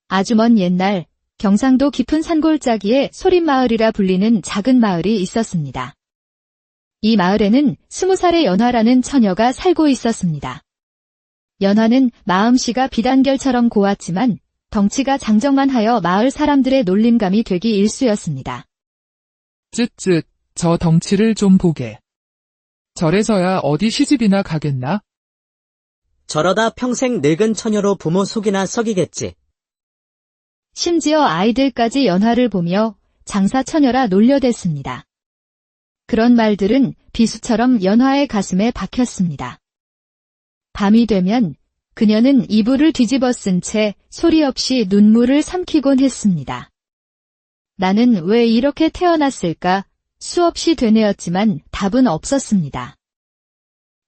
아주 먼 옛날 경상도 깊은 산골짜기에 소림마을이라 불리는 작은 마을이 있었습니다. 이 마을에는 20살의 연화라는 처녀가 살고 있었습니다. 연화는 마음씨가 비단결처럼 고왔지만 덩치가 장정만하여 마을 사람들의 놀림감이 되기 일쑤였습니다. 쯧쯧, 저 덩치를 좀 보게. 저래서야 어디 시집이나 가겠나? 저러다 평생 늙은 처녀로 부모 속이나 썩이겠지. 심지어 아이들까지 연화를 보며 장사 처녀라 놀려댔습니다. 그런 말들은 비수처럼 연화의 가슴에 박혔습니다. 밤이 되면 그녀는 이불을 뒤집어 쓴 채 소리 없이 눈물을 삼키곤 했습니다. 나는 왜 이렇게 태어났을까? 수없이 되뇌었지만 답은 없었습니다.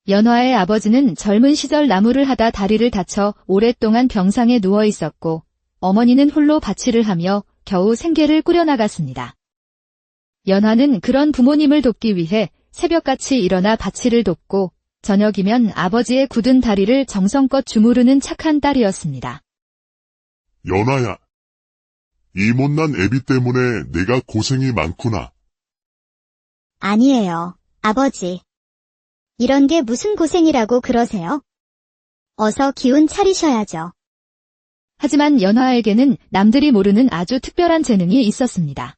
연화의 아버지는 젊은 시절 나무를 하다 다리를 다쳐 오랫동안 병상에 누워 있었고 어머니는 홀로 자취를 하며 겨우 생계를 꾸려나갔습니다. 연화는 그런 부모님을 돕기 위해 새벽같이 일어나 자취를 돕고 저녁이면 아버지의 굳은 다리를 정성껏 주무르는 착한 딸이었습니다. 연아야, 이 못난 애비 때문에 내가 고생이 많구나. 아니에요, 아버지. 이런 게 무슨 고생이라고 그러세요? 어서 기운 차리셔야죠. 하지만 연화에게는 남들이 모르는 아주 특별한 재능이 있었습니다.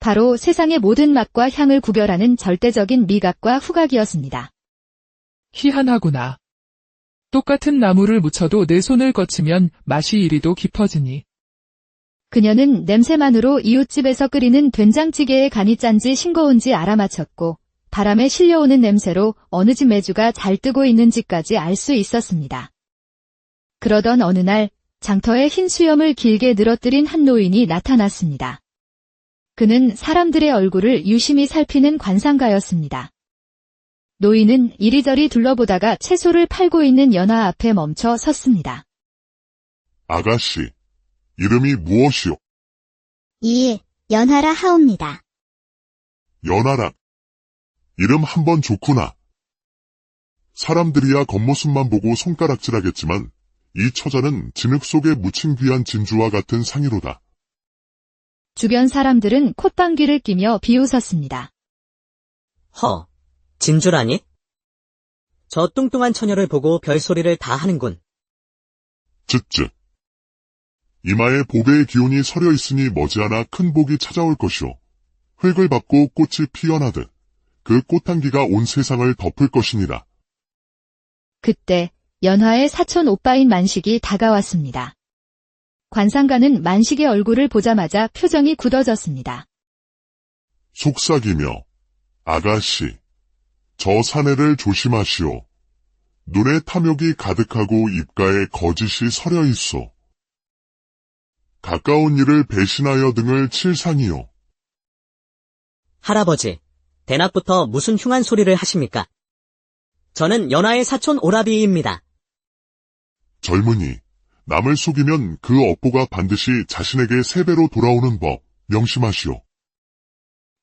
바로 세상의 모든 맛과 향을 구별하는 절대적인 미각과 후각이었습니다. 희한하구나. 똑같은 나무를 묻혀도 내 손을 거치면 맛이 이리도 깊어지니. 그녀는 냄새만으로 이웃집에서 끓이는 된장찌개에 간이 짠지 싱거운지 알아맞혔고 바람에 실려오는 냄새로 어느 집 메주가 잘 뜨고 있는지까지 알 수 있었습니다. 그러던 어느 날 장터에 흰 수염을 길게 늘어뜨린 한 노인이 나타났습니다. 그는 사람들의 얼굴을 유심히 살피는 관상가였습니다. 노인은 이리저리 둘러보다가 채소를 팔고 있는 연화 앞에 멈춰 섰습니다. 아가씨, 이름이 무엇이오? 연하라 하옵니다. 연아라. 이름 한번 좋구나. 사람들이야 겉모습만 보고 손가락질하겠지만 이 처자는 진흙 속에 묻힌 귀한 진주와 같은 상이로다. 주변 사람들은 콧방귀를 끼며 비웃었습니다. 허, 진주라니? 저 뚱뚱한 처녀를 보고 별소리를 다 하는군. 쯧쯧. 이마에 보배의 기운이 서려 있으니 머지않아 큰 복이 찾아올 것이오. 흙을 밟고 꽃이 피어나듯 그 꽃향기가 온 세상을 덮을 것이니라. 그때 연화의 사촌 오빠인 만식이 다가왔습니다. 관상가는 만식의 얼굴을 보자마자 표정이 굳어졌습니다. 속삭이며 아가씨, 저 사내를 조심하시오. 눈에 탐욕이 가득하고 입가에 거짓이 서려 있어. 가까운 이를 배신하여 등을 칠 상이요. 할아버지, 대낮부터 무슨 흉한 소리를 하십니까? 저는 연하의 사촌 오라비입니다. 젊은이, 남을 속이면 그 업보가 반드시 자신에게 3배로 돌아오는 법, 명심하시오.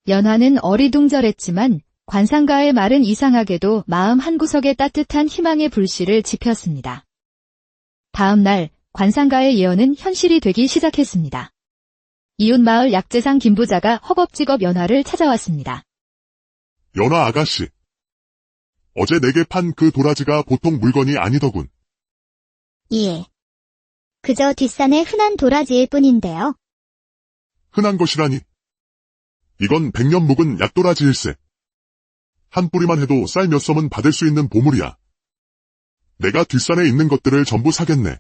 연화는 어리둥절했지만 관상가의 말은 이상하게도 마음 한구석에 따뜻한 희망의 불씨를 지폈습니다. 다음 날 관상가의 예언은 현실이 되기 시작했습니다. 이웃마을 약재상 김부자가 허겁지겁 연화를 찾아왔습니다. 연화 아가씨, 어제 내게 판 그 도라지가 보통 물건이 아니더군. 그저 뒷산의 흔한 도라지일 뿐인데요. 흔한 것이라니. 이건 100년 묵은 약도라지일세. 한 뿌리만 해도 쌀 몇 섬은 받을 수 있는 보물이야. 내가 뒷산에 있는 것들을 전부 사겠네.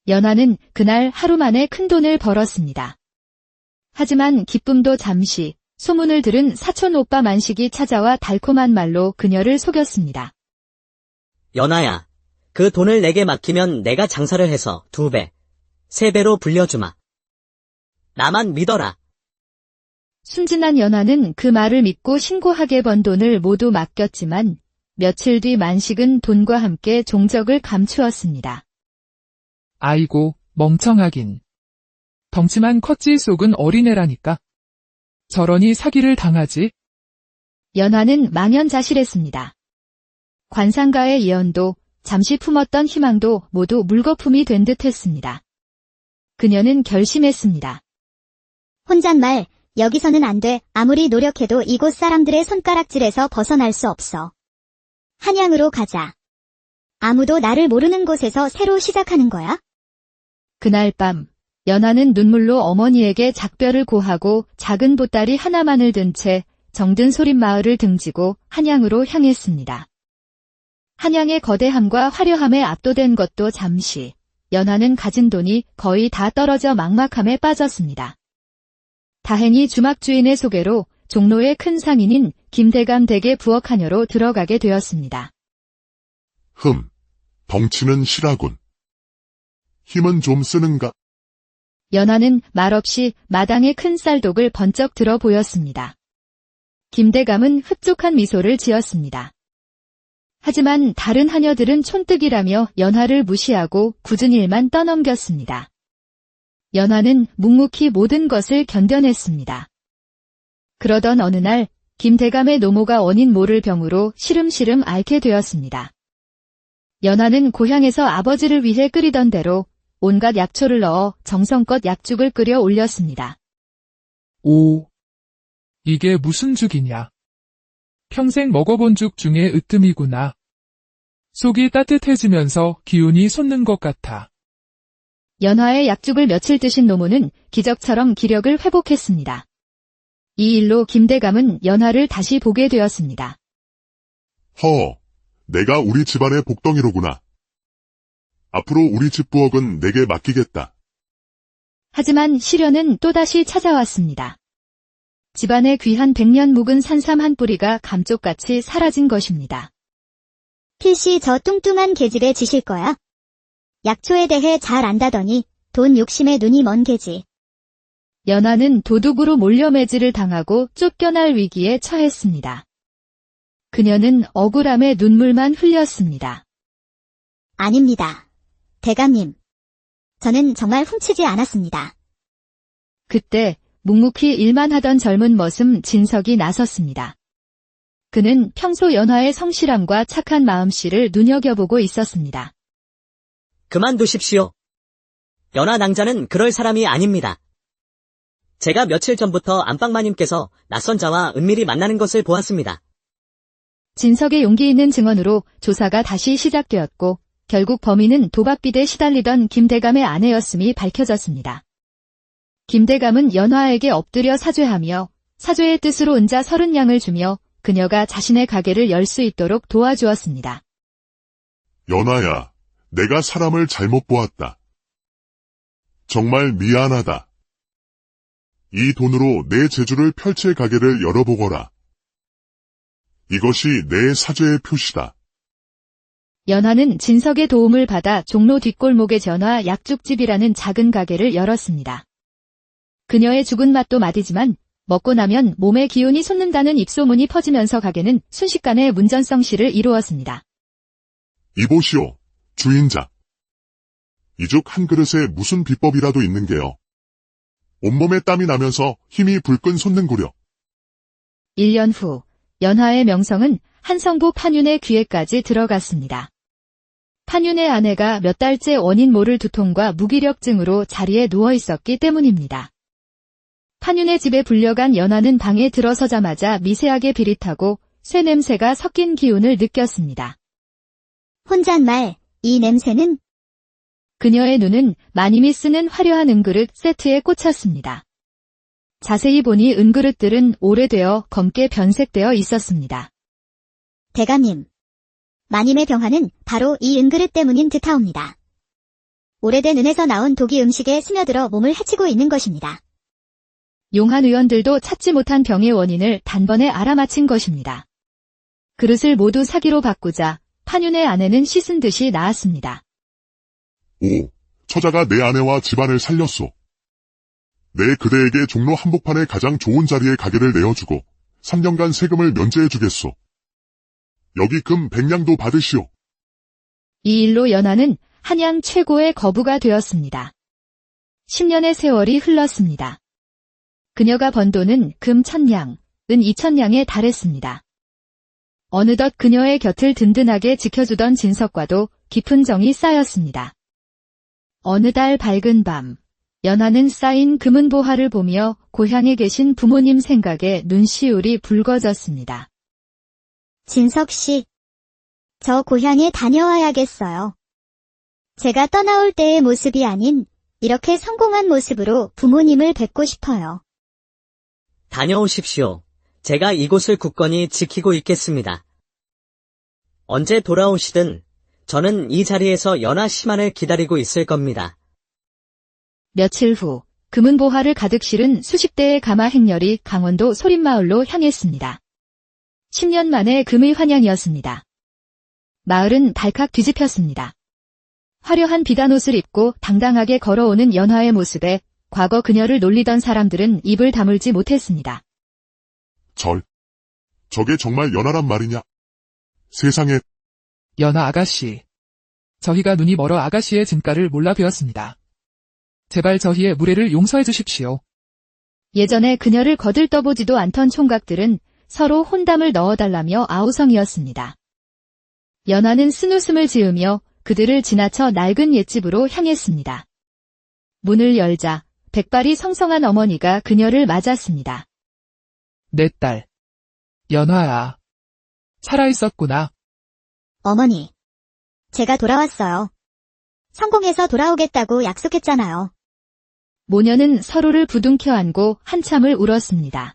연화는 그날 하루 만에 큰 돈을 벌었습니다. 하지만 기쁨도 잠시, 소문을 들은 사촌 오빠 만식이 찾아와 달콤한 말로 그녀를 속였습니다. 연하야, 그 돈을 내게 맡기면 내가 장사를 해서 2배, 3배로 불려주마. 나만 믿어라. 순진한 연화는 그 말을 믿고 신고하게 번 돈을 모두 맡겼지만 며칠 뒤 만식은 돈과 함께 종적을 감추었습니다. 아이고, 멍청하긴. 덩치만 컸지 속은 어린애라니까. 저러니 사기를 당하지. 연화는 망연자실했습니다. 관상가의 예언도 잠시 품었던 희망도 모두 물거품이 된 듯 했습니다. 그녀는 결심했습니다. 혼잣말, 여기서는 안 돼. 아무리 노력해도 이곳 사람들의 손가락질에서 벗어날 수 없어. 한양으로 가자. 아무도 나를 모르는 곳에서 새로 시작하는 거야? 그날 밤, 연하는 눈물로 어머니에게 작별을 고하고 작은 보따리 하나만을 든 채 정든 소림마을을 등지고 한양으로 향했습니다. 한양의 거대함과 화려함에 압도된 것도 잠시, 연하는 가진 돈이 거의 다 떨어져 막막함에 빠졌습니다. 다행히 주막 주인의 소개로 종로의 큰 상인인 김대감 댁의 부엌하녀로 들어가게 되었습니다. 덩치는 실하군. 힘은 좀 쓰는가? 연하는 말없이 마당의 큰 쌀독을 번쩍 들어 보였습니다. 김대감은 흡족한 미소를 지었습니다. 하지만 다른 하녀들은 촌뜨기라며 연하를 무시하고 굳은 일만 떠넘겼습니다. 연하는 묵묵히 모든 것을 견뎌냈습니다. 그러던 어느 날 김대감의 노모가 원인 모를 병으로 시름시름 앓게 되었습니다. 연하는 고향에서 아버지를 위해 끓이던 대로 온갖 약초를 넣어 정성껏 약죽을 끓여 올렸습니다. 오, 이게 무슨 죽이냐? 평생 먹어본 죽 중에 으뜸이구나. 속이 따뜻해지면서 기운이 솟는 것 같아. 연하의 약죽을 며칠 드신 노모는 기적처럼 기력을 회복했습니다. 이 일로 김대감은 연하를 다시 보게 되었습니다. 내가 우리 집안의 복덩이로구나. 앞으로 우리 집 부엌은 내게 맡기겠다. 하지만 시련은 또다시 찾아왔습니다. 집안의 귀한 100년 묵은 산삼 한 뿌리가 감쪽같이 사라진 것입니다. 필시 저 뚱뚱한 계집에 지실 거야? 약초에 대해 잘 안다더니 돈 욕심에 눈이 먼 계지. 연하는 도둑으로 몰려매질을 당하고 쫓겨날 위기에 처했습니다. 그녀는 억울함에 눈물만 흘렸습니다. 아닙니다. 대감님. 저는 정말 훔치지 않았습니다. 그때 묵묵히 일만 하던 젊은 머슴 진석이 나섰습니다. 그는 평소 연하의 성실함과 착한 마음씨를 눈여겨보고 있었습니다. 그만두십시오. 연하 낭자는 그럴 사람이 아닙니다. 제가 며칠 전부터 안방마님께서 낯선 자와 은밀히 만나는 것을 보았습니다. 진석의 용기 있는 증언으로 조사가 다시 시작되었고 결국 범인은 도박빚에 시달리던 김대감의 아내였음이 밝혀졌습니다. 김대감은 연하에게 엎드려 사죄하며 사죄의 뜻으로 은자 30냥을 주며 그녀가 자신의 가게를 열 수 있도록 도와주었습니다. 연하야, 내가 사람을 잘못 보았다. 정말 미안하다. 이 돈으로 내 재주를 펼칠 가게를 열어보거라. 이것이 내 사죄의 표시다. 연하는 진석의 도움을 받아 종로 뒷골목의 전화 약죽집이라는 작은 가게를 열었습니다. 그녀의 죽은 맛도 맛이지만 먹고 나면 몸에 기운이 솟는다는 입소문이 퍼지면서 가게는 순식간에 문전성시를 이루었습니다. 이보시오, 주인장. 이 죽 한 그릇에 무슨 비법이라도 있는 게요. 온몸에 땀이 나면서 힘이 불끈 솟는구려. 1년 후 연하의 명성은 한성부 판윤의 귀에까지 들어갔습니다. 판윤의 아내가 몇 달째 원인 모를 두통과 무기력증으로 자리에 누워 있었기 때문입니다. 판윤의 집에 불려간 연하는 방에 들어서자마자 미세하게 비릿하고 쇠 냄새가 섞인 기운을 느꼈습니다. 혼잣말, 이 냄새는? 그녀의 눈은 마님이 쓰는 화려한 은그릇 세트에 꽂혔습니다. 자세히 보니 은그릇들은 오래되어 검게 변색되어 있었습니다. 대감님. 마님의 병화는 바로 이 은그릇 때문인 듯하옵니다. 오래된 은에서 나온 독이 음식에 스며들어 몸을 해치고 있는 것입니다. 용한 의원들도 찾지 못한 병의 원인을 단번에 알아맞힌 것입니다. 그릇을 모두 사기로 바꾸자 판윤의 아내는 씻은 듯이 나았습니다. 오, 처자가 내 아내와 집안을 살렸소. 내 그대에게 종로 한복판에 가장 좋은 자리에 가게를 내어주고 3년간 세금을 면제해주겠소. 여기 금 100냥도 받으시오. 이 일로 연하는 한양 최고의 거부가 되었습니다. 10년의 세월이 흘렀습니다. 그녀가 번 돈은 금 1000냥, 은 2000냥에 달했습니다. 어느덧 그녀의 곁을 든든하게 지켜주던 진석과도 깊은 정이 쌓였습니다. 어느 달 밝은 밤, 연하는 쌓인 금은보화를 보며 고향에 계신 부모님 생각에 눈시울이 붉어졌습니다. 진석 씨, 저 고향에 다녀와야겠어요. 제가 떠나올 때의 모습이 아닌 이렇게 성공한 모습으로 부모님을 뵙고 싶어요. 다녀오십시오. 제가 이곳을 굳건히 지키고 있겠습니다. 언제 돌아오시든 저는 이 자리에서 연하 씨만을 기다리고 있을 겁니다. 며칠 후 금은보화를 가득 실은 수십 대의 가마 행렬이 강원도 소림마을로 향했습니다. 10년 만에 금의 환영이었습니다. 마을은 발칵 뒤집혔습니다. 화려한 비단옷을 입고 당당하게 걸어오는 연하의 모습에 과거 그녀를 놀리던 사람들은 입을 다물지 못했습니다. 저게 정말 연하란 말이냐? 세상에, 연하 아가씨. 저희가 눈이 멀어 아가씨의 진가를 몰라 뵈었습니다. 제발 저희의 무례를 용서해 주십시오. 예전에 그녀를 거들떠보지도 않던 총각들은 서로 혼담을 넣어달라며 아우성이었습니다. 연하는 쓴웃음을 지으며 그들을 지나쳐 낡은 옛집으로 향했습니다. 문을 열자 백발이 성성한 어머니가 그녀를 맞았습니다. 내 딸. 연하야. 살아있었구나. 어머니, 제가 돌아왔어요. 성공해서 돌아오겠다고 약속했잖아요. 모녀는 서로를 부둥켜 안고 한참을 울었습니다.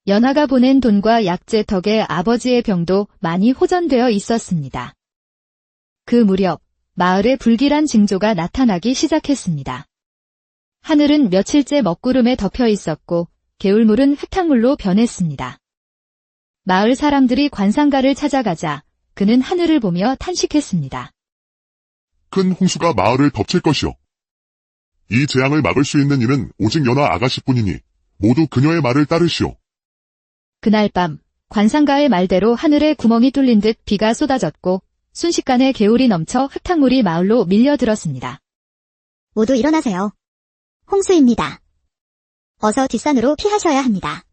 연하가 보낸 돈과 약재 덕에 아버지의 병도 많이 호전되어 있었습니다. 그 무렵 마을에 불길한 징조가 나타나기 시작했습니다. 하늘은 며칠째 먹구름에 덮여 있었고 개울물은 흙탕물로 변했습니다. 마을 사람들이 관상가를 찾아가자 그는 하늘을 보며 탄식했습니다. 큰 홍수가 마을을 덮칠 것이오. 이 재앙을 막을 수 있는 이는 오직 연하 아가씨뿐이니 모두 그녀의 말을 따르시오. 그날 밤 관상가의 말대로 하늘에 구멍이 뚫린 듯 비가 쏟아졌고 순식간에 개울이 넘쳐 흙탕물이 마을로 밀려들었습니다. 모두 일어나세요. 홍수입니다. 어서 뒷산으로 피하셔야 합니다.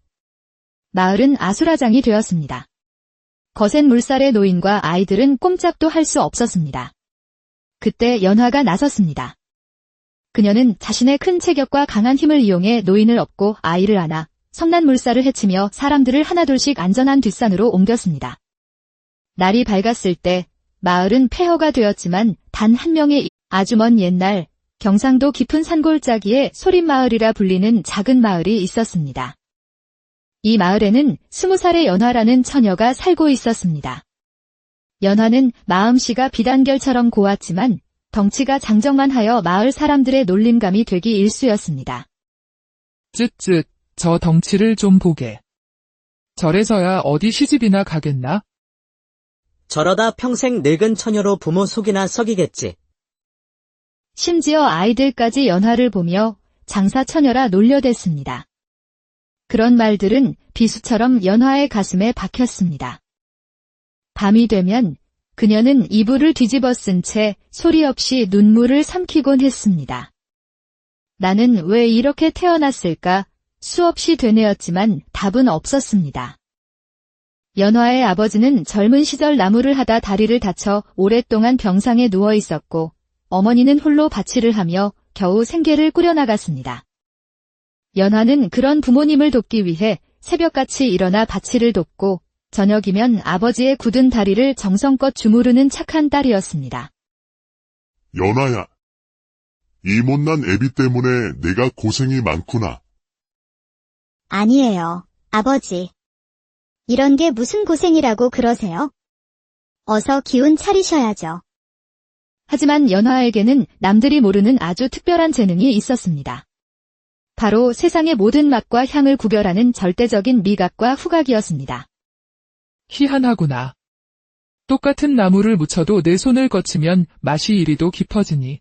마을은 아수라장이 되었습니다. 거센 물살의 노인과 아이들은 꼼짝도 할 수 없었습니다. 그때 연화가 나섰습니다. 그녀는 자신의 큰 체격과 강한 힘을 이용해 노인을 업고 아이를 안아 성난 물살을 헤치며 사람들을 하나둘씩 안전한 뒷산으로 옮겼습니다. 날이 밝았을 때 마을은 폐허가 되었지만 단 한 명의 아주 먼 옛날 경상도 깊은 산골짜기에 소림마을이라 불리는 작은 마을이 있었습니다. 이 마을에는 20살의 연화라는 처녀가 살고 있었습니다. 연화는 마음씨가 비단결처럼 고왔지만 덩치가 장정만하여 마을 사람들의 놀림감이 되기 일쑤였습니다. 쯧쯧, 저 덩치를 좀 보게. 저래서야 어디 시집이나 가겠나? 저러다 평생 늙은 처녀로 부모 속이나 썩이겠지. 심지어 아이들까지 연화를 보며 장사 처녀라 놀려댔습니다. 그런 말들은 비수처럼 연화의 가슴에 박혔습니다. 밤이 되면 그녀는 이불을 뒤집어 쓴 채 소리 없이 눈물을 삼키곤 했습니다. 나는 왜 이렇게 태어났을까? 수없이 되뇌었지만 답은 없었습니다. 연화의 아버지는 젊은 시절 나무를 하다 다리를 다쳐 오랫동안 병상에 누워 있었고 어머니는 홀로 자취를 하며 겨우 생계를 꾸려나갔습니다. 연화는 그런 부모님을 돕기 위해 새벽같이 일어나 자취를 돕고 저녁이면 아버지의 굳은 다리를 정성껏 주무르는 착한 딸이었습니다. 연하야, 이 못난 애비 때문에 내가 고생이 많구나. 아니에요, 아버지. 이런 게 무슨 고생이라고 그러세요? 어서 기운 차리셔야죠. 하지만 연화에게는 남들이 모르는 아주 특별한 재능이 있었습니다. 바로 세상의 모든 맛과 향을 구별하는 절대적인 미각과 후각이었습니다. 희한하구나. 똑같은 나무를 묻혀도 내 손을 거치면 맛이 이리도 깊어지니.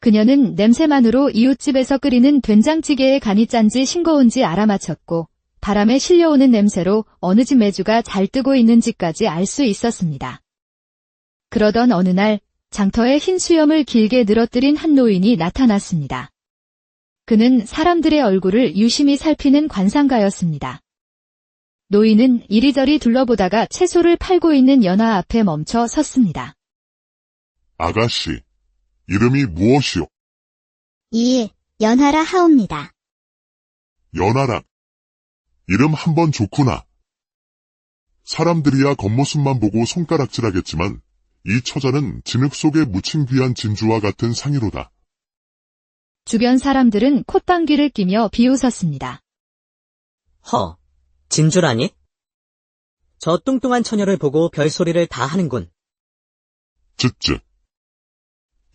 그녀는 냄새만으로 이웃집에서 끓이는 된장찌개에 간이 짠지 싱거운지 알아맞혔고 바람에 실려오는 냄새로 어느 집 메주가 잘 뜨고 있는지까지 알 수 있었습니다. 그러던 어느 날 장터에 흰 수염을 길게 늘어뜨린 한 노인이 나타났습니다. 그는 사람들의 얼굴을 유심히 살피는 관상가였습니다. 노인은 이리저리 둘러보다가 채소를 팔고 있는 연화 앞에 멈춰 섰습니다. 아가씨, 이름이 무엇이오? 이, 연하라 하옵니다. 연하라. 이름 한번 좋구나. 사람들이야 겉모습만 보고 손가락질하겠지만 이 처자는 진흙 속에 묻힌 귀한 진주와 같은 상이로다. 주변 사람들은 콧방귀를 끼며 비웃었습니다. 허, 진주라니? 저 뚱뚱한 처녀를 보고 별소리를 다 하는군. 쯧쯧.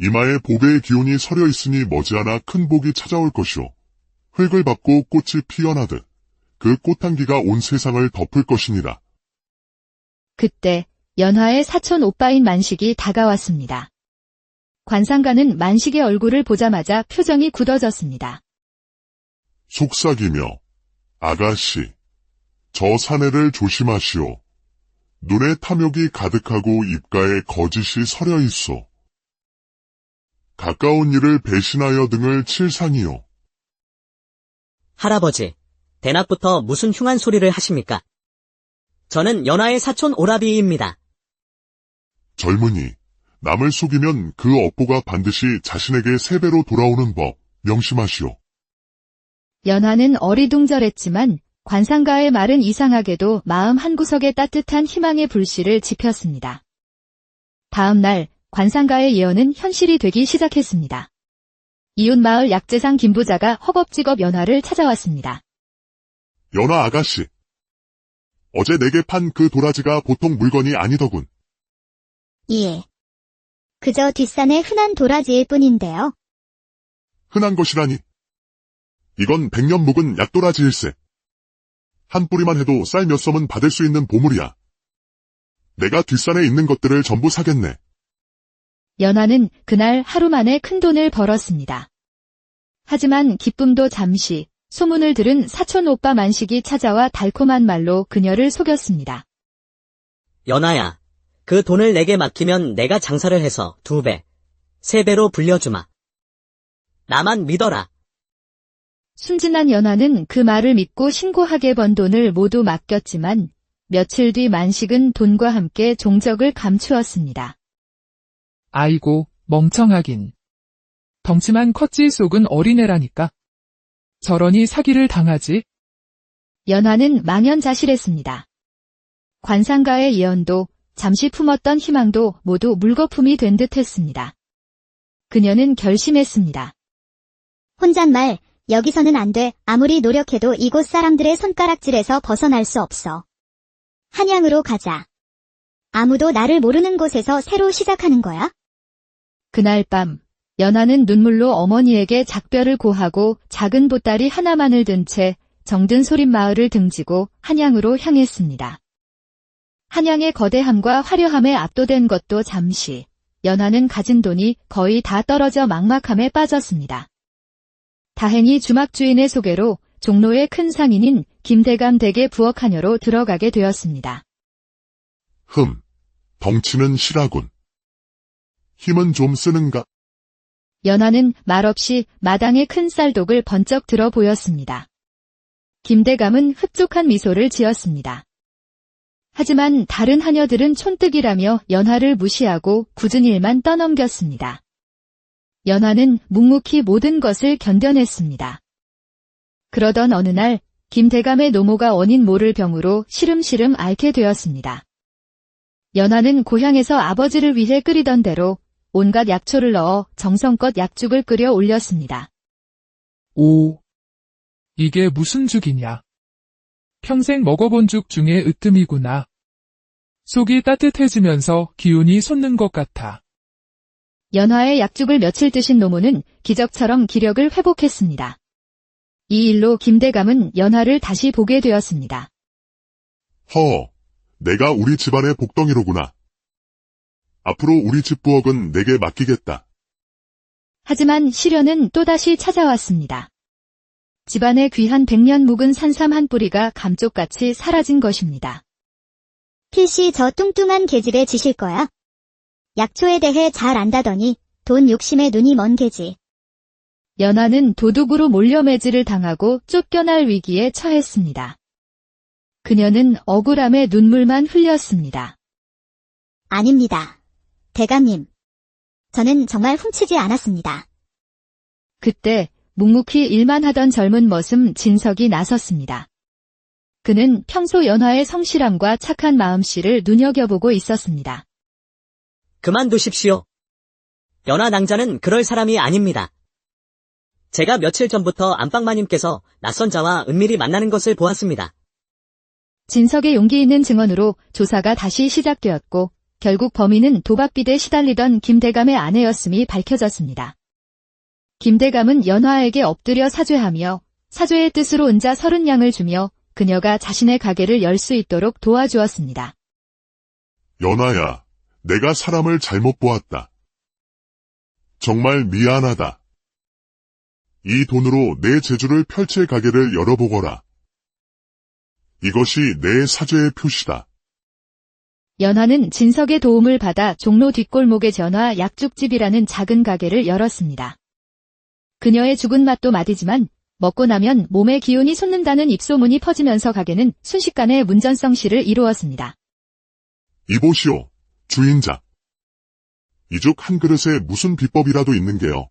이마에 보배의 기운이 서려 있으니 머지않아 큰 복이 찾아올 것이오. 획을 받고 꽃이 피어나듯 그 꽃향기가 온 세상을 덮을 것이니라. 그때 연화의 사촌 오빠인 만식이 다가왔습니다. 관상가는 만식의 얼굴을 보자마자 표정이 굳어졌습니다. 속삭이며 아가씨, 저 사내를 조심하시오. 눈에 탐욕이 가득하고 입가에 거짓이 서려 있어. 가까운 이를 배신하여 등을 칠 상이요. 할아버지, 대낮부터 무슨 흉한 소리를 하십니까? 저는 연하의 사촌 오라비입니다. 젊은이, 남을 속이면 그 업보가 반드시 자신에게 3배로 돌아오는 법, 명심하시오. 연화는 어리둥절했지만 관상가의 말은 이상하게도 마음 한구석에 따뜻한 희망의 불씨를 지폈습니다. 다음 날 관상가의 예언은 현실이 되기 시작했습니다. 이웃마을 약재상 김부자가 허겁지겁 연화를 찾아왔습니다. 연하 아가씨, 어제 내게 판 그 도라지가 보통 물건이 아니더군. 예. 그저 뒷산의 흔한 도라지일 뿐인데요. 흔한 것이라니. 이건 100년 묵은 약도라지일세. 한 뿌리만 해도 쌀 몇 섬은 받을 수 있는 보물이야. 내가 뒷산에 있는 것들을 전부 사겠네. 연화는 그날 하루 만에 큰돈을 벌었습니다. 하지만 기쁨도 잠시, 소문을 들은 사촌 오빠 만식이 찾아와 달콤한 말로 그녀를 속였습니다. 연하야, 그 돈을 내게 맡기면 내가 장사를 해서 2배, 3배로 불려주마. 나만 믿어라. 순진한 연화는 그 말을 믿고 신고하게 번 돈을 모두 맡겼지만 며칠 뒤 만식은 돈과 함께 종적을 감추었습니다. 아이고, 멍청하긴. 덩치만 컸지 속은 어린애라니까. 저러니 사기를 당하지? 연화는 망연자실했습니다. 관상가의 예언도 잠시 품었던 희망도 모두 물거품이 된 듯 했습니다. 그녀는 결심했습니다. 혼잣말, 여기서는 안 돼. 아무리 노력해도 이곳 사람들의 손가락질에서 벗어날 수 없어. 한양으로 가자. 아무도 나를 모르는 곳에서 새로 시작하는 거야? 그날 밤, 연화는 눈물로 어머니에게 작별을 고하고 작은 보따리 하나만을 든 채 정든 소림마을을 등지고 한양으로 향했습니다. 한양의 거대함과 화려함에 압도된 것도 잠시, 연화는 가진 돈이 거의 다 떨어져 막막함에 빠졌습니다. 다행히 주막 주인의 소개로 종로의 큰 상인인 김대감 댁의 부엌하녀로 들어가게 되었습니다. 덩치는 실하군. 힘은 좀 쓰는가? 연화는 말없이 마당의 큰 쌀독을 번쩍 들어 보였습니다. 김대감은 흡족한 미소를 지었습니다. 하지만 다른 하녀들은 촌뜨기라며 연화를 무시하고 굳은 일만 떠넘겼습니다. 연화는 묵묵히 모든 것을 견뎌냈습니다. 그러던 어느 날 김대감의 노모가 원인 모를 병으로 시름시름 앓게 되었습니다. 연화는 고향에서 아버지를 위해 끓이던 대로 온갖 약초를 넣어 정성껏 약죽을 끓여 올렸습니다. 오, 이게 무슨 죽이냐? 평생 먹어본 죽 중에 으뜸이구나. 속이 따뜻해지면서 기운이 솟는 것 같아. 연화의 약죽을 며칠 드신 노모는 기적처럼 기력을 회복했습니다. 이 일로 김대감은 연화를 다시 보게 되었습니다. 내가 우리 집안의 복덩이로구나. 앞으로 우리 집 부엌은 내게 맡기겠다. 하지만 시련은 또다시 찾아왔습니다. 집안의 귀한 100년 묵은 산삼 한 뿌리가 감쪽같이 사라진 것입니다. 필시 저 뚱뚱한 계집에 지실 거야? 약초에 대해 잘 안다더니 돈 욕심에 눈이 먼 계지. 연화는 도둑으로 몰려매질을 당하고 쫓겨날 위기에 처했습니다. 그녀는 억울함에 눈물만 흘렸습니다. 아닙니다. 대감님. 저는 정말 훔치지 않았습니다. 그때 묵묵히 일만 하던 젊은 머슴 진석이 나섰습니다. 그는 평소 연화의 성실함과 착한 마음씨를 눈여겨보고 있었습니다. 그만두십시오. 연하 낭자는 그럴 사람이 아닙니다. 제가 며칠 전부터 안방마님께서 낯선 자와 은밀히 만나는 것을 보았습니다. 진석의 용기 있는 증언으로 조사가 다시 시작되었고 결국 범인은 도박빚에 시달리던 김대감의 아내였음이 밝혀졌습니다. 김대감은 연화에게 엎드려 사죄하며 사죄의 뜻으로 은자 30냥을 주며 그녀가 자신의 가게를 열 수 있도록 도와주었습니다. 연아야, 내가 사람을 잘못 보았다. 정말 미안하다. 이 돈으로 내 재주를 펼칠 가게를 열어보거라. 이것이 내 사죄의 표시다. 연화는 진석의 도움을 받아 종로 뒷골목의 전화 약죽집이라는 작은 가게를 열었습니다. 그녀의 죽은 맛도 맛이지만 먹고 나면 몸에 기운이 솟는다는 입소문이 퍼지면서 가게는 순식간에 문전성시를 이루었습니다. 이보시오, 주인장. 이죽 한 그릇에 무슨 비법이라도 있는 게요.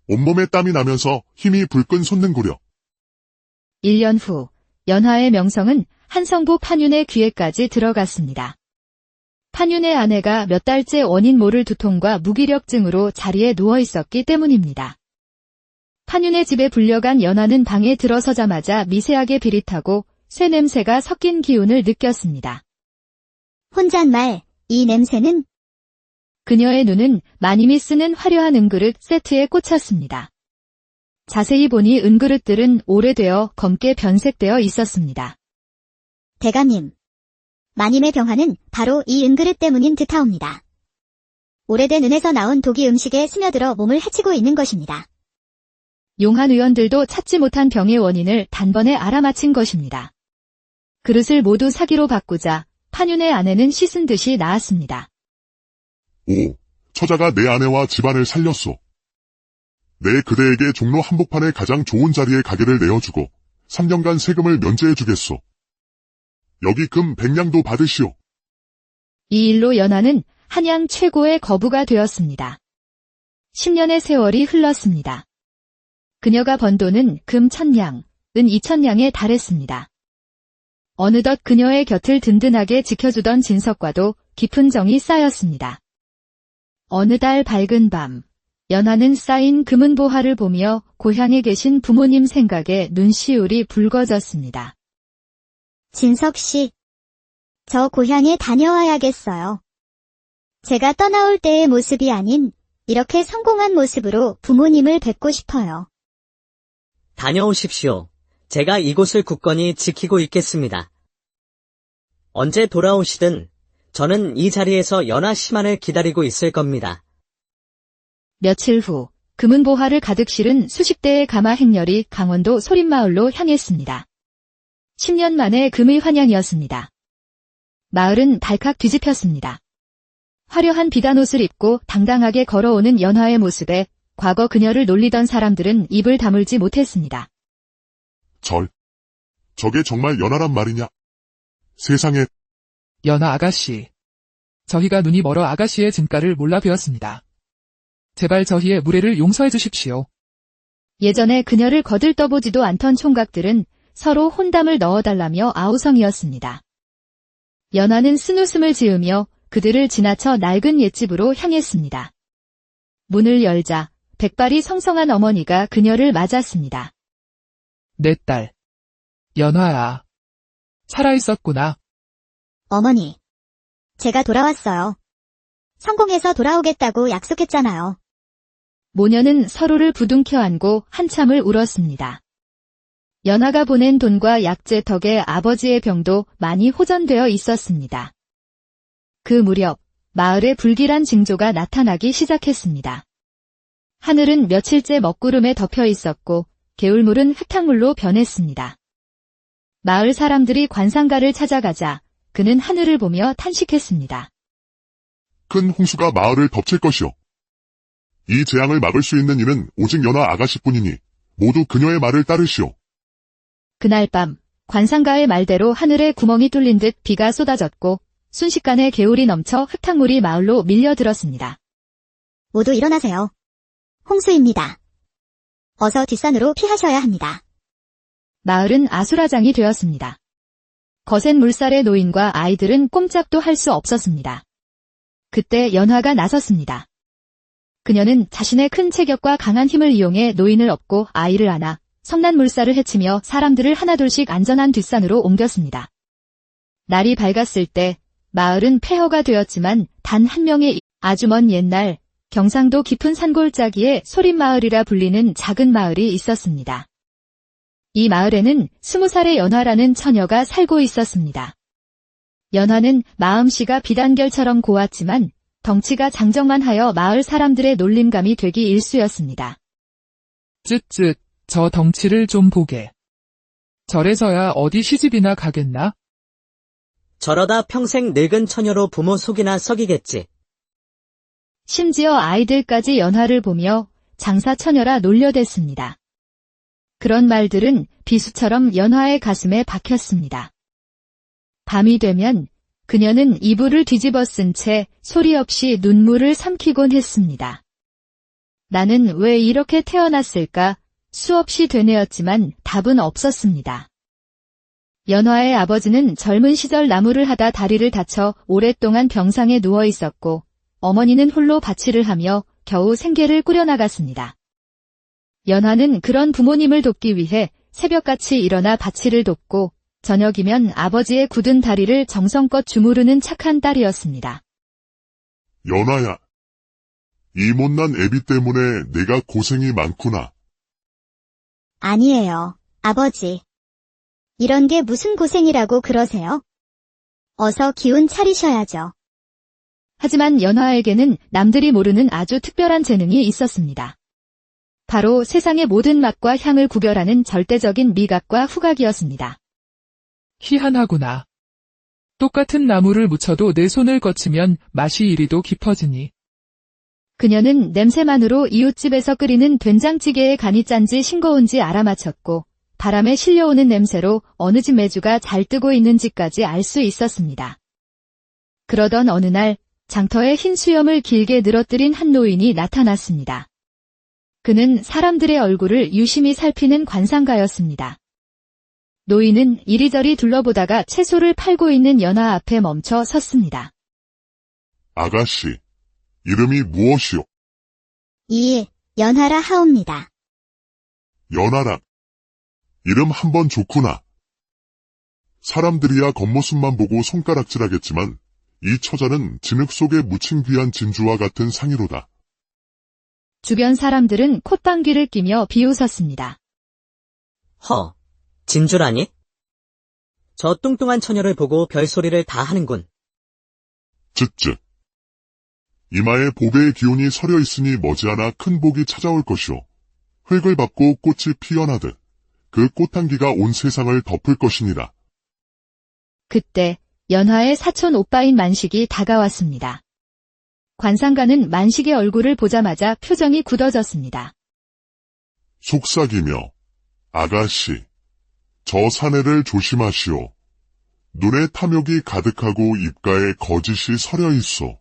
온몸에 땀이 나면서 힘이 불끈 솟는구려. 1년 후 연화의 명성은 한성부 판윤의 귀에까지 들어갔습니다. 판윤의 아내가 몇 달째 원인 모를 두통과 무기력증으로 자리에 누워 있었기 때문입니다. 판윤의 집에 불려간 연화는 방에 들어서자마자 미세하게 비릿하고 쇠 냄새가 섞인 기운을 느꼈습니다. 혼잣말, 이 냄새는? 그녀의 눈은 마님이 쓰는 화려한 은그릇 세트에 꽂혔습니다. 자세히 보니 은그릇들은 오래되어 검게 변색되어 있었습니다. 대감님. 마님의 병화는 바로 이 은그릇 때문인 듯하옵니다. 오래된 은에서 나온 독이 음식에 스며들어 몸을 해치고 있는 것입니다. 용한 의원들도 찾지 못한 병의 원인을 단번에 알아맞힌 것입니다. 그릇을 모두 사기로 바꾸자 판윤의 아내는 씻은 듯이 나았습니다. 오, 처자가 내 아내와 집안을 살렸소. 내 그대에게 종로 한복판에 가장 좋은 자리에 가게를 내어주고 3년간 세금을 면제해주겠소. 여기 금 100냥도 받으시오. 이 일로 연화는 한양 최고의 거부가 되었습니다. 10년의 세월이 흘렀습니다. 그녀가 번 돈은 금 1000냥, 은 2000냥에 달했습니다. 어느덧 그녀의 곁을 든든하게 지켜주던 진석과도 깊은 정이 쌓였습니다. 어느 달 밝은 밤, 연화는 쌓인 금은보화를 보며 고향에 계신 부모님 생각에 눈시울이 붉어졌습니다. 진석 씨. 저 고향에 다녀와야겠어요. 제가 떠나올 때의 모습이 아닌 이렇게 성공한 모습으로 부모님을 뵙고 싶어요. 다녀오십시오. 제가 이곳을 굳건히 지키고 있겠습니다. 언제 돌아오시든 저는 이 자리에서 연하 시만을 기다리고 있을 겁니다. 며칠 후 금은보화를 가득 실은 수십 대의 가마 행렬이 강원도 소린마을로 향했습니다. 10년 만에 금의 환양이었습니다. 마을은 발칵 뒤집혔습니다. 화려한 비단옷을 입고 당당하게 걸어오는 연화의 모습에 과거 그녀를 놀리던 사람들은 입을 다물지 못했습니다. 저게 정말 연하란 말이냐? 세상에. 연하 아가씨. 저희가 눈이 멀어 아가씨의 진가를 몰라 뵈었습니다. 제발 저희의 무례를 용서해 주십시오. 예전에 그녀를 거들떠보지도 않던 총각들은 서로 혼담을 넣어달라며 아우성이었습니다. 연화는 쓴웃음을 지으며 그들을 지나쳐 낡은 옛집으로 향했습니다. 문을 열자 백발이 성성한 어머니가 그녀를 맞았습니다. 내 딸. 연화야. 살아있었구나. 어머니. 제가 돌아왔어요. 성공해서 돌아오겠다고 약속했잖아요. 모녀는 서로를 부둥켜 안고 한참을 울었습니다. 연화가 보낸 돈과 약재 덕에 아버지의 병도 많이 호전되어 있었습니다. 그 무렵 마을에 불길한 징조가 나타나기 시작했습니다. 하늘은 며칠째 먹구름에 덮여 있었고 개울물은 흙탕물로 변했습니다. 마을 사람들이 관상가를 찾아가자 그는 하늘을 보며 탄식했습니다. 큰 홍수가 마을을 덮칠 것이오. 이 재앙을 막을 수 있는 이는 오직 연하 아가씨뿐이니 모두 그녀의 말을 따르시오. 그날 밤 관상가의 말대로 하늘에 구멍이 뚫린 듯 비가 쏟아졌고 순식간에 개울이 넘쳐 흙탕물이 마을로 밀려들었습니다. 모두 일어나세요. 홍수입니다. 어서 뒷산으로 피하셔야 합니다. 마을은 아수라장이 되었습니다. 거센 물살의 노인과 아이들은 꼼짝도 할 수 없었습니다. 그때 연화가 나섰습니다. 그녀는 자신의 큰 체격과 강한 힘을 이용해 노인을 업고 아이를 안아 성난 물살을 헤치며 사람들을 하나둘씩 안전한 뒷산으로 옮겼습니다. 날이 밝았을 때 마을은 폐허가 되었지만 단 한 명의 아주 먼 옛날 경상도 깊은 산골짜기에 소림마을이라 불리는 작은 마을이 있었습니다. 이 마을에는 20살의 연화라는 처녀가 살고 있었습니다. 연화는 마음씨가 비단결처럼 고왔지만 덩치가 장정만하여 마을 사람들의 놀림감이 되기 일쑤였습니다. 쯧쯧, 저 덩치를 좀 보게. 저래서야 어디 시집이나 가겠나? 저러다 평생 늙은 처녀로 부모 속이나 썩이겠지. 심지어 아이들까지 연화를 보며 장사처녀라 놀려댔습니다. 그런 말들은 비수처럼 연화의 가슴에 박혔습니다. 밤이 되면 그녀는 이불을 뒤집어 쓴 채 소리 없이 눈물을 삼키곤 했습니다. 나는 왜 이렇게 태어났을까? 수없이 되뇌었지만 답은 없었습니다. 연화의 아버지는 젊은 시절 나무를 하다 다리를 다쳐 오랫동안 병상에 누워 있었고 어머니는 홀로 자취를 하며 겨우 생계를 꾸려나갔습니다. 연화는 그런 부모님을 돕기 위해 새벽같이 일어나 자취를 돕고 저녁이면 아버지의 굳은 다리를 정성껏 주무르는 착한 딸이었습니다. 연아야, 이 못난 애비 때문에 내가 고생이 많구나. 아니에요, 아버지. 이런 게 무슨 고생이라고 그러세요? 어서 기운 차리셔야죠. 하지만 연화에게는 남들이 모르는 아주 특별한 재능이 있었습니다. 바로 세상의 모든 맛과 향을 구별하는 절대적인 미각과 후각이었습니다. 희한하구나. 똑같은 나무를 묻혀도 내 손을 거치면 맛이 이리도 깊어지니. 그녀는 냄새만으로 이웃집에서 끓이는 된장찌개의 간이 짠지 싱거운지 알아맞혔고 바람에 실려오는 냄새로 어느 집 메주가 잘 뜨고 있는지까지 알 수 있었습니다. 그러던 어느 날 장터에 흰 수염을 길게 늘어뜨린 한 노인이 나타났습니다. 그는 사람들의 얼굴을 유심히 살피는 관상가였습니다. 노인은 이리저리 둘러보다가 채소를 팔고 있는 연화 앞에 멈춰 섰습니다. 아가씨, 이름이 무엇이오? 연하라 하옵니다. 연아라. 이름 한번 좋구나. 사람들이야 겉모습만 보고 손가락질하겠지만 이 처자는 진흙 속에 묻힌 귀한 진주와 같은 상이로다. 주변 사람들은 콧방귀를 끼며 비웃었습니다. 허, 진주라니? 저 뚱뚱한 처녀를 보고 별소리를 다 하는군. 쯧쯧. 이마에 보배의 기운이 서려 있으니 머지않아 큰 복이 찾아올 것이오. 흙을 밟고 꽃이 피어나듯 그 꽃향기가 온 세상을 덮을 것이니라. 그때 연화의 사촌 오빠인 만식이 다가왔습니다. 관상가는 만식의 얼굴을 보자마자 표정이 굳어졌습니다. 속삭이며 아가씨, 저 사내를 조심하시오. 눈에 탐욕이 가득하고 입가에 거짓이 서려 있어.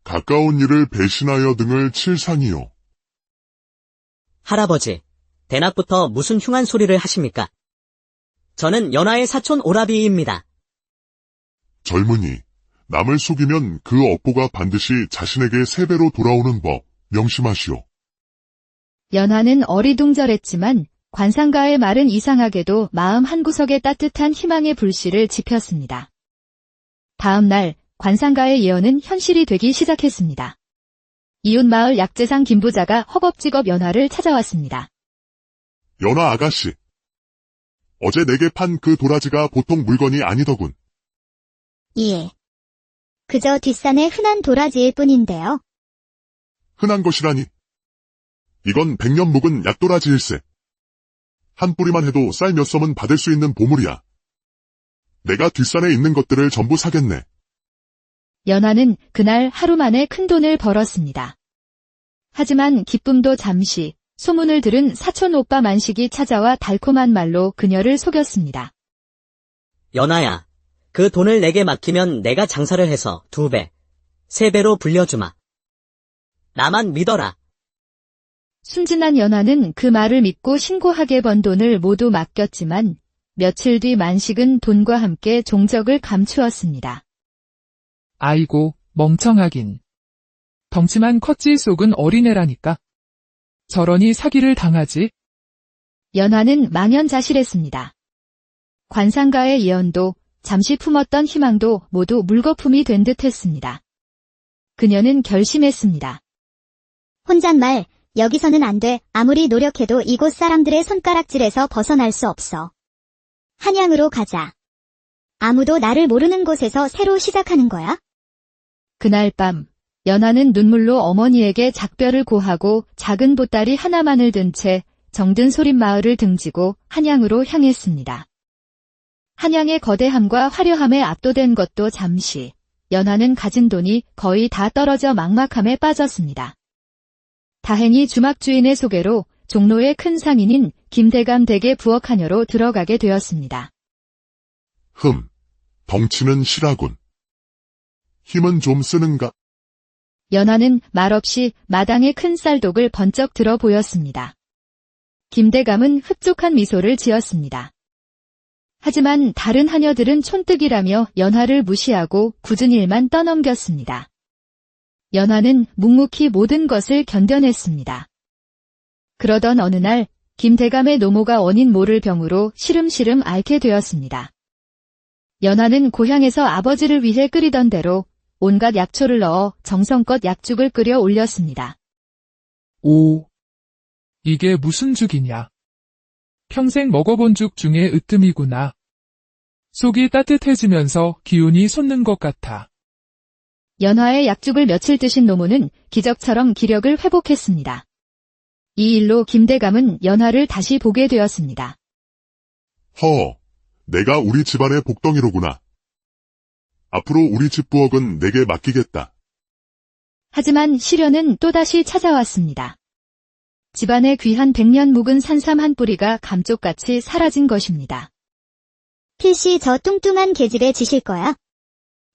가까운 이를 배신하여 등을 칠 상이요. 할아버지, 대낮부터 무슨 흉한 소리를 하십니까? 저는 연하의 사촌 오라비입니다. 젊은이, 남을 속이면 그 업보가 반드시 자신에게 3배로 돌아오는 법, 명심하시오. 연화는 어리둥절했지만 관상가의 말은 이상하게도 마음 한구석에 따뜻한 희망의 불씨를 지폈습니다. 다음 날 관상가의 예언은 현실이 되기 시작했습니다. 이웃마을 약재상 김부자가 허겁지겁 연화를 찾아왔습니다. 연아 아가씨, 어제 내게 판 그 도라지가 보통 물건이 아니더군. 그저 뒷산의 흔한 도라지일 뿐인데요. 흔한 것이라니. 이건 100년 묵은 약도라지일세. 한 뿌리만 해도 쌀 몇 섬은 받을 수 있는 보물이야. 내가 뒷산에 있는 것들을 전부 사겠네. 연화는 그날 하루 만에 큰돈을 벌었습니다. 하지만 기쁨도 잠시, 소문을 들은 사촌 오빠 만식이 찾아와 달콤한 말로 그녀를 속였습니다. 연하야, 그 돈을 내게 맡기면 내가 장사를 해서 2배, 3배로 불려주마. 나만 믿어라. 순진한 연하는 그 말을 믿고 신고하게 번 돈을 모두 맡겼지만 며칠 뒤 만식은 돈과 함께 종적을 감추었습니다. 아이고, 멍청하긴. 덩치만 컸지 속은 어린애라니까. 저러니 사기를 당하지. 연하는 망연자실했습니다. 관상가의 예언도 잠시 품었던 희망도 모두 물거품이 된 듯했습니다. 그녀는 결심했습니다. 혼잣말, 여기서는 안 돼. 아무리 노력해도 이곳 사람들의 손가락질에서 벗어날 수 없어. 한양으로 가자. 아무도 나를 모르는 곳에서 새로 시작하는 거야? 그날 밤, 연하는 눈물로 어머니에게 작별을 고하고 작은 보따리 하나만을 든 채 정든 소림마을을 등지고 한양으로 향했습니다. 한양의 거대함과 화려함에 압도된 것도 잠시, 연하는 가진 돈이 거의 다 떨어져 막막함에 빠졌습니다. 다행히 주막주인의 소개로 종로의 큰 상인인 김대감 댁의 부엌하녀로 들어가게 되었습니다. 덩치는 실하군. 힘은 좀 쓰는가? 연하는 말없이 마당의 큰 쌀독을 번쩍 들어 보였습니다. 김대감은 흡족한 미소를 지었습니다. 하지만 다른 하녀들은 촌뜨기라며 연하를 무시하고 굳은 일만 떠넘겼습니다. 연하는 묵묵히 모든 것을 견뎌냈습니다. 그러던 어느 날 김대감의 노모가 원인 모를 병으로 시름시름 앓게 되었습니다. 연하는 고향에서 아버지를 위해 끓이던 대로 온갖 약초를 넣어 정성껏 약죽을 끓여 올렸습니다. 오, 이게 무슨 죽이냐. 평생 먹어본 죽 중에 으뜸이구나. 속이 따뜻해지면서 기운이 솟는 것 같아. 연하의 약죽을 며칠 드신 노모는 기적처럼 기력을 회복했습니다. 이 일로 김대감은 연하를 다시 보게 되었습니다. 내가 우리 집안의 복덩이로구나. 앞으로 우리 집 부엌은 내게 맡기겠다. 하지만 시련은 또다시 찾아왔습니다. 집안의 귀한 100년 묵은 산삼 한 뿌리가 감쪽같이 사라진 것입니다. 필시 저 뚱뚱한 계집에 지실 거야?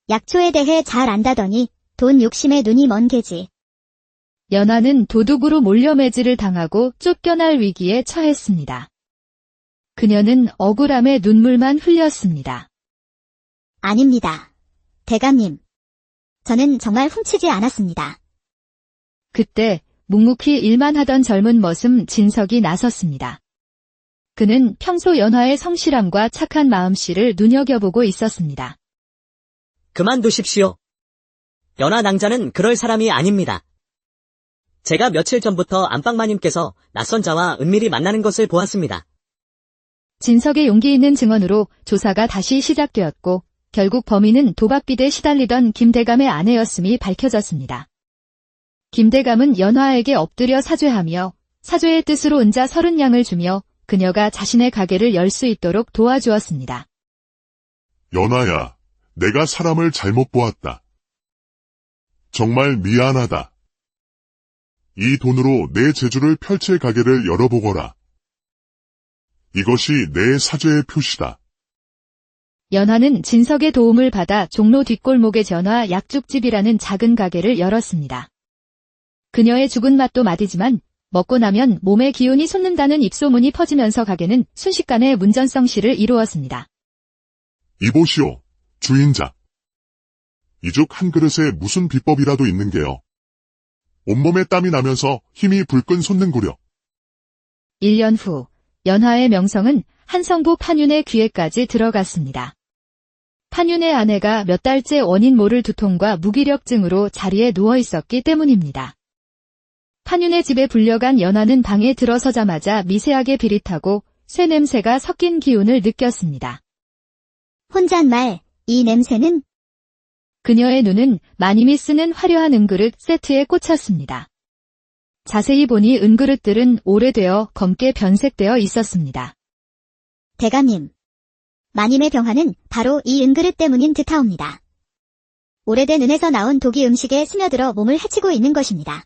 약초에 대해 잘 안다더니 돈 욕심에 눈이 먼 계지. 연하는 도둑으로 몰려매질을 당하고 쫓겨날 위기에 처했습니다. 그녀는 억울함에 눈물만 흘렸습니다. 아닙니다. 대감님. 저는 정말 훔치지 않았습니다. 그때 묵묵히 일만 하던 젊은 머슴 진석이 나섰습니다. 그는 평소 연하의 성실함과 착한 마음씨를 눈여겨보고 있었습니다. 그만두십시오. 연하 낭자는 그럴 사람이 아닙니다. 제가 며칠 전부터 안방마님께서 낯선 자와 은밀히 만나는 것을 보았습니다. 진석의 용기 있는 증언으로 조사가 다시 시작되었고 결국 범인은 도박빚에 시달리던 김대감의 아내였음이 밝혀졌습니다. 김대감은 연하에게 엎드려 사죄하며 사죄의 뜻으로 은자 30냥을 주며 그녀가 자신의 가게를 열 수 있도록 도와주었습니다. 연하야, 내가 사람을 잘못 보았다. 정말 미안하다. 이 돈으로 내 재주를 펼칠 가게를 열어보거라. 이것이 내 사죄의 표시다. 연하는 진석의 도움을 받아 종로 뒷골목의 전화 약죽집이라는 작은 가게를 열었습니다. 그녀의 죽은 맛도 맛이지만 먹고 나면 몸에 기운이 솟는다는 입소문이 퍼지면서 가게는 순식간에 문전성시를 이루었습니다. 이보시오, 주인장. 이 죽 한 그릇에 무슨 비법이라도 있는게요. 온몸에 땀이 나면서 힘이 불끈 솟는구려. 1년 후 연하의 명성은 한성부 판윤의 귀에까지 들어갔습니다. 판윤의 아내가 몇 달째 원인 모를 두통과 무기력증으로 자리에 누워 있었기 때문입니다. 판윤의 집에 불려간 연하는 방에 들어서자마자 미세하게 비릿하고 쇠 냄새가 섞인 기운을 느꼈습니다. 혼잣말, 이 냄새는? 그녀의 눈은 마님이 쓰는 화려한 은그릇 세트에 꽂혔습니다. 자세히 보니 은그릇들은 오래되어 검게 변색되어 있었습니다. 대감님. 마님의 병화는 바로 이 은그릇 때문인 듯하옵니다. 오래된 은에서 나온 독이 음식에 스며들어 몸을 해치고 있는 것입니다.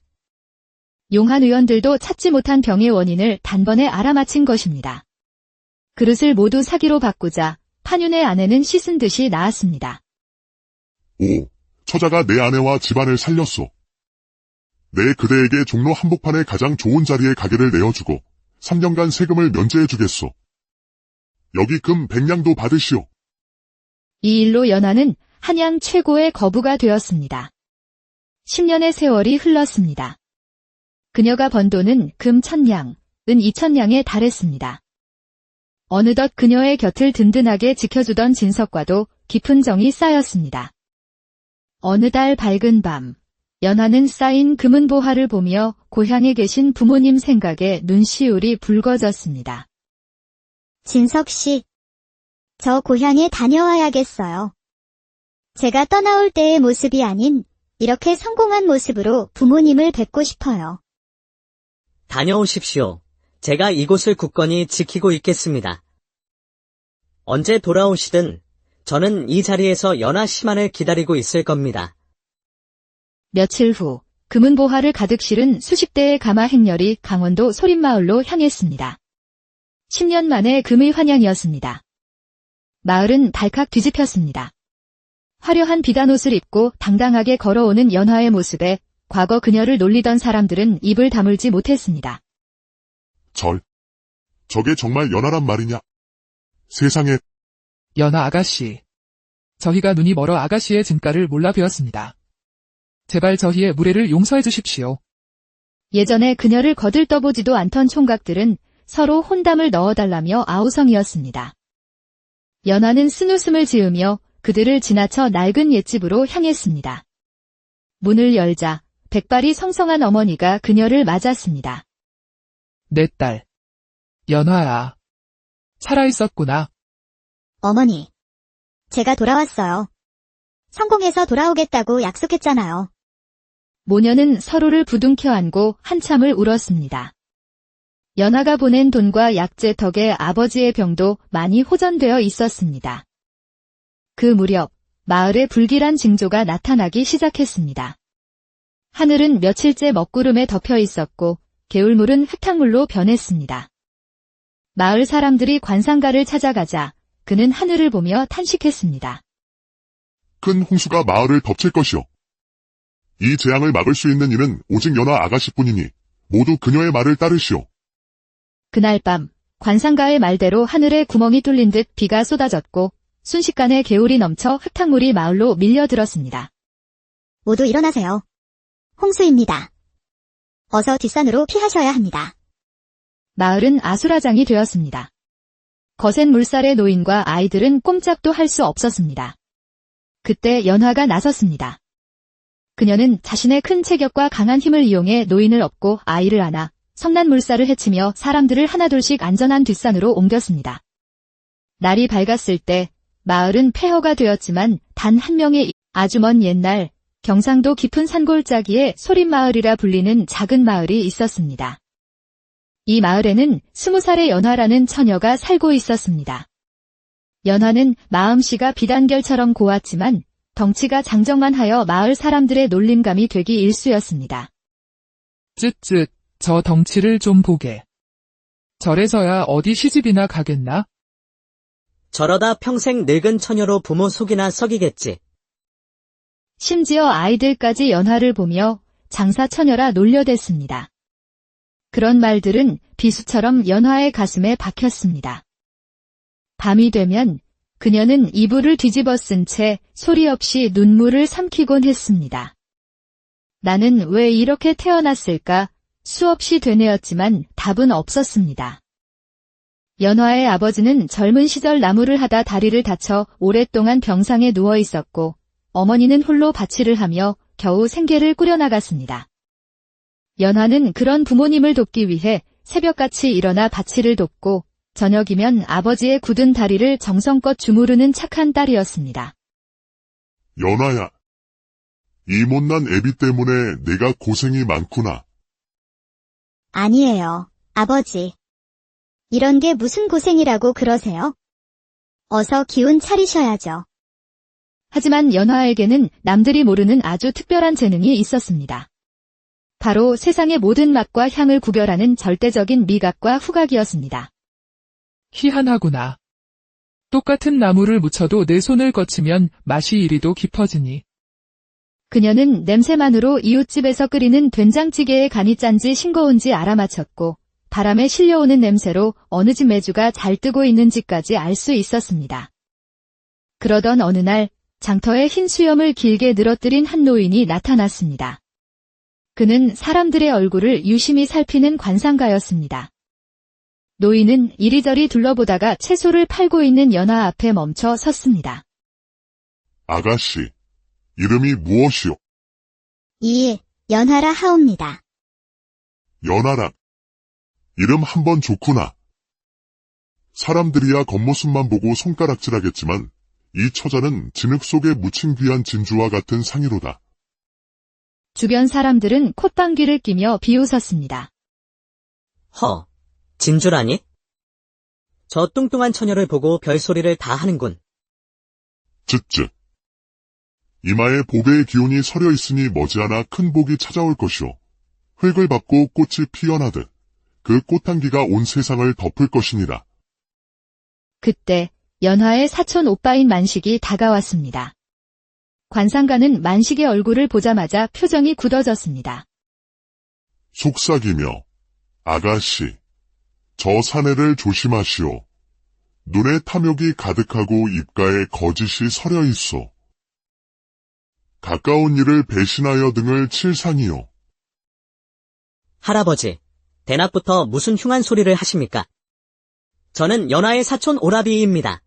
용한 의원들도 찾지 못한 병의 원인을 단번에 알아맞힌 것입니다. 그릇을 모두 사기로 바꾸자 판윤의 아내는 씻은 듯이 나았습니다. 오, 처자가 내 아내와 집안을 살렸소. 내 그대에게 종로 한복판의 가장 좋은 자리에 가게를 내어주고 3년간 세금을 면제해주겠소. 여기 금 100냥도 받으시오. 이 일로 연하는 한양 최고의 거부가 되었습니다. 10년의 세월이 흘렀습니다. 그녀가 번 돈은 금 1000냥, 은 2000냥에 달했습니다. 어느덧 그녀의 곁을 든든하게 지켜주던 진석과도 깊은 정이 쌓였습니다. 어느 달 밝은 밤, 연하는 쌓인 금은보화를 보며 고향에 계신 부모님 생각에 눈시울이 붉어졌습니다. 진석 씨, 저 고향에 다녀와야겠어요. 제가 떠나올 때의 모습이 아닌 이렇게 성공한 모습으로 부모님을 뵙고 싶어요. 다녀오십시오. 제가 이곳을 굳건히 지키고 있겠습니다. 언제 돌아오시든 저는 이 자리에서 연하 씨만을 기다리고 있을 겁니다. 며칠 후 금은보화를 가득 실은 수십 대의 가마 행렬이 강원도 소림마을로 향했습니다. 10년 만에 금의 환양이었습니다. 마을은 발칵 뒤집혔습니다. 화려한 비단옷을 입고 당당하게 걸어오는 연하의 모습에 과거 그녀를 놀리던 사람들은 입을 다물지 못했습니다. 저게 정말 연하란 말이냐? 세상에, 연하 아가씨. 저희가 눈이 멀어 아가씨의 진가를 몰라 뵈었습니다. 제발 저희의 무례를 용서해 주십시오. 예전에 그녀를 거들떠보지도 않던 총각들은 서로 혼담을 넣어달라며 아우성이었습니다. 연하는 쓴웃음을 지으며 그들을 지나쳐 낡은 옛집으로 향했습니다. 문을 열자 백발이 성성한 어머니가 그녀를 맞았습니다. 내 딸. 연화야. 살아있었구나. 어머니, 제가 돌아왔어요. 성공해서 돌아오겠다고 약속했잖아요. 모녀는 서로를 부둥켜 안고 한참을 울었습니다. 연하가 보낸 돈과 약재 덕에 아버지의 병도 많이 호전되어 있었습니다. 그 무렵 마을에 불길한 징조가 나타나기 시작했습니다. 하늘은 며칠째 먹구름에 덮여 있었고 개울물은 흙탕물로 변했습니다. 마을 사람들이 관상가를 찾아가자 그는 하늘을 보며 탄식했습니다. 큰 홍수가 마을을 덮칠 것이오. 이 재앙을 막을 수 있는 이는 오직 연하 아가씨뿐이니 모두 그녀의 말을 따르시오. 그날 밤 관상가의 말대로 하늘에 구멍이 뚫린 듯 비가 쏟아졌고 순식간에 개울이 넘쳐 흙탕물이 마을로 밀려들었습니다. 모두 일어나세요. 홍수입니다. 어서 뒷산으로 피하셔야 합니다. 마을은 아수라장이 되었습니다. 거센 물살의 노인과 아이들은 꼼짝도 할 수 없었습니다. 그때 연화가 나섰습니다. 그녀는 자신의 큰 체격과 강한 힘을 이용해 노인을 업고 아이를 안아 성난 물살을 헤치며 사람들을 하나둘씩 안전한 뒷산으로 옮겼습니다. 날이 밝았을 때 마을은 폐허가 되었지만 단 한 명의 아주 먼 옛날 경상도 깊은 산골짜기에 소림마을이라 불리는 작은 마을이 있었습니다. 이 마을에는 20살의 연화라는 처녀가 살고 있었습니다. 연화는 마음씨가 비단결처럼 고왔지만 덩치가 장정만하여 마을 사람들의 놀림감이 되기 일쑤였습니다. 쯧쯧, 저 덩치를 좀 보게. 저래서야 어디 시집이나 가겠나? 저러다 평생 늙은 처녀로 부모 속이나 썩이겠지. 심지어 아이들까지 연화를 보며 장사 처녀라 놀려댔습니다. 그런 말들은 비수처럼 연화의 가슴에 박혔습니다. 밤이 되면 그녀는 이불을 뒤집어 쓴 채 소리 없이 눈물을 삼키곤 했습니다. 나는 왜 이렇게 태어났을까? 수없이 되뇌었지만 답은 없었습니다. 연화의 아버지는 젊은 시절 나무를 하다 다리를 다쳐 오랫동안 병상에 누워 있었고 어머니는 홀로 자취를 하며 겨우 생계를 꾸려나갔습니다. 연화는 그런 부모님을 돕기 위해 새벽같이 일어나 자취를 돕고 저녁이면 아버지의 굳은 다리를 정성껏 주무르는 착한 딸이었습니다. 연하야, 이 못난 애비 때문에 내가 고생이 많구나. 아니에요, 아버지. 이런 게 무슨 고생이라고 그러세요? 어서 기운 차리셔야죠. 하지만 연화에게는 남들이 모르는 아주 특별한 재능이 있었습니다. 바로 세상의 모든 맛과 향을 구별하는 절대적인 미각과 후각이었습니다. 희한하구나. 똑같은 나무를 묻혀도 내 손을 거치면 맛이 이리도 깊어지니. 그녀는 냄새만으로 이웃집에서 끓이는 된장찌개에 간이 짠지 싱거운지 알아맞혔고 바람에 실려오는 냄새로 어느 집 매주가 잘 뜨고 있는지까지 알 수 있었습니다. 그러던 어느 날 장터에 흰 수염을 길게 늘어뜨린 한 노인이 나타났습니다. 그는 사람들의 얼굴을 유심히 살피는 관상가였습니다. 노인은 이리저리 둘러보다가 채소를 팔고 있는 연화 앞에 멈춰 섰습니다. 아가씨, 이름이 무엇이오? 연하라 하옵니다. 연하라. 이름 한번 좋구나. 사람들이야 겉모습만 보고 손가락질하겠지만 이 처자는 진흙 속에 묻힌 귀한 진주와 같은 상이로다. 주변 사람들은 콧방귀를 끼며 비웃었습니다. 허, 진주라니? 저 뚱뚱한 처녀를 보고 별소리를 다 하는군. 쯧쯧. 이마에 보배의 기운이 서려 있으니 머지않아 큰 복이 찾아올 것이오. 흙을 밟고 꽃이 피어나듯 그 꽃향기가 온 세상을 덮을 것이니라. 그때 연화의 사촌 오빠인 만식이 다가왔습니다. 관상가는 만식의 얼굴을 보자마자 표정이 굳어졌습니다. 속삭이며 아가씨, 저 사내를 조심하시오. 눈에 탐욕이 가득하고 입가에 거짓이 서려 있어. 가까운 이를 배신하여 등을 칠 상이요. 할아버지, 대낮부터 무슨 흉한 소리를 하십니까? 저는 연하의 사촌 오라비입니다.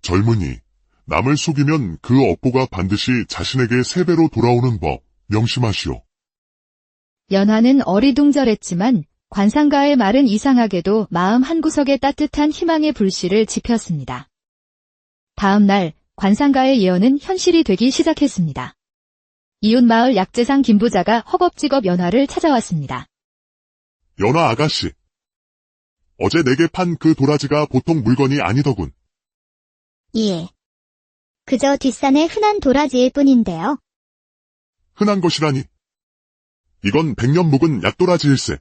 젊은이, 남을 속이면 그 업보가 반드시 자신에게 3배로 돌아오는 법, 명심하시오. 연화는 어리둥절했지만 관상가의 말은 이상하게도 마음 한구석에 따뜻한 희망의 불씨를 지폈습니다. 다음 날 관상가의 예언은 현실이 되기 시작했습니다. 이웃마을 약재상 김부자가 허겁지겁 연화를 찾아왔습니다. 연하 아가씨, 어제 내게 판 그 도라지가 보통 물건이 아니더군. 그저 뒷산의 흔한 도라지일 뿐인데요. 흔한 것이라니. 이건 100년 묵은 약도라지일세.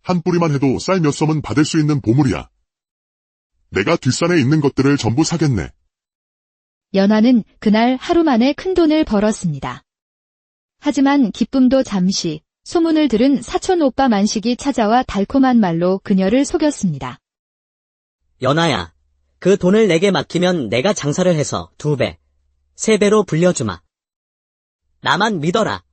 한 뿌리만 해도 쌀 몇 섬은 받을 수 있는 보물이야. 내가 뒷산에 있는 것들을 전부 사겠네. 연화는 그날 하루 만에 큰돈을 벌었습니다. 하지만 기쁨도 잠시, 소문을 들은 사촌 오빠 만식이 찾아와 달콤한 말로 그녀를 속였습니다. 연하야, 그 돈을 내게 맡기면 내가 장사를 해서 2배, 3배로 불려주마. 나만 믿어라.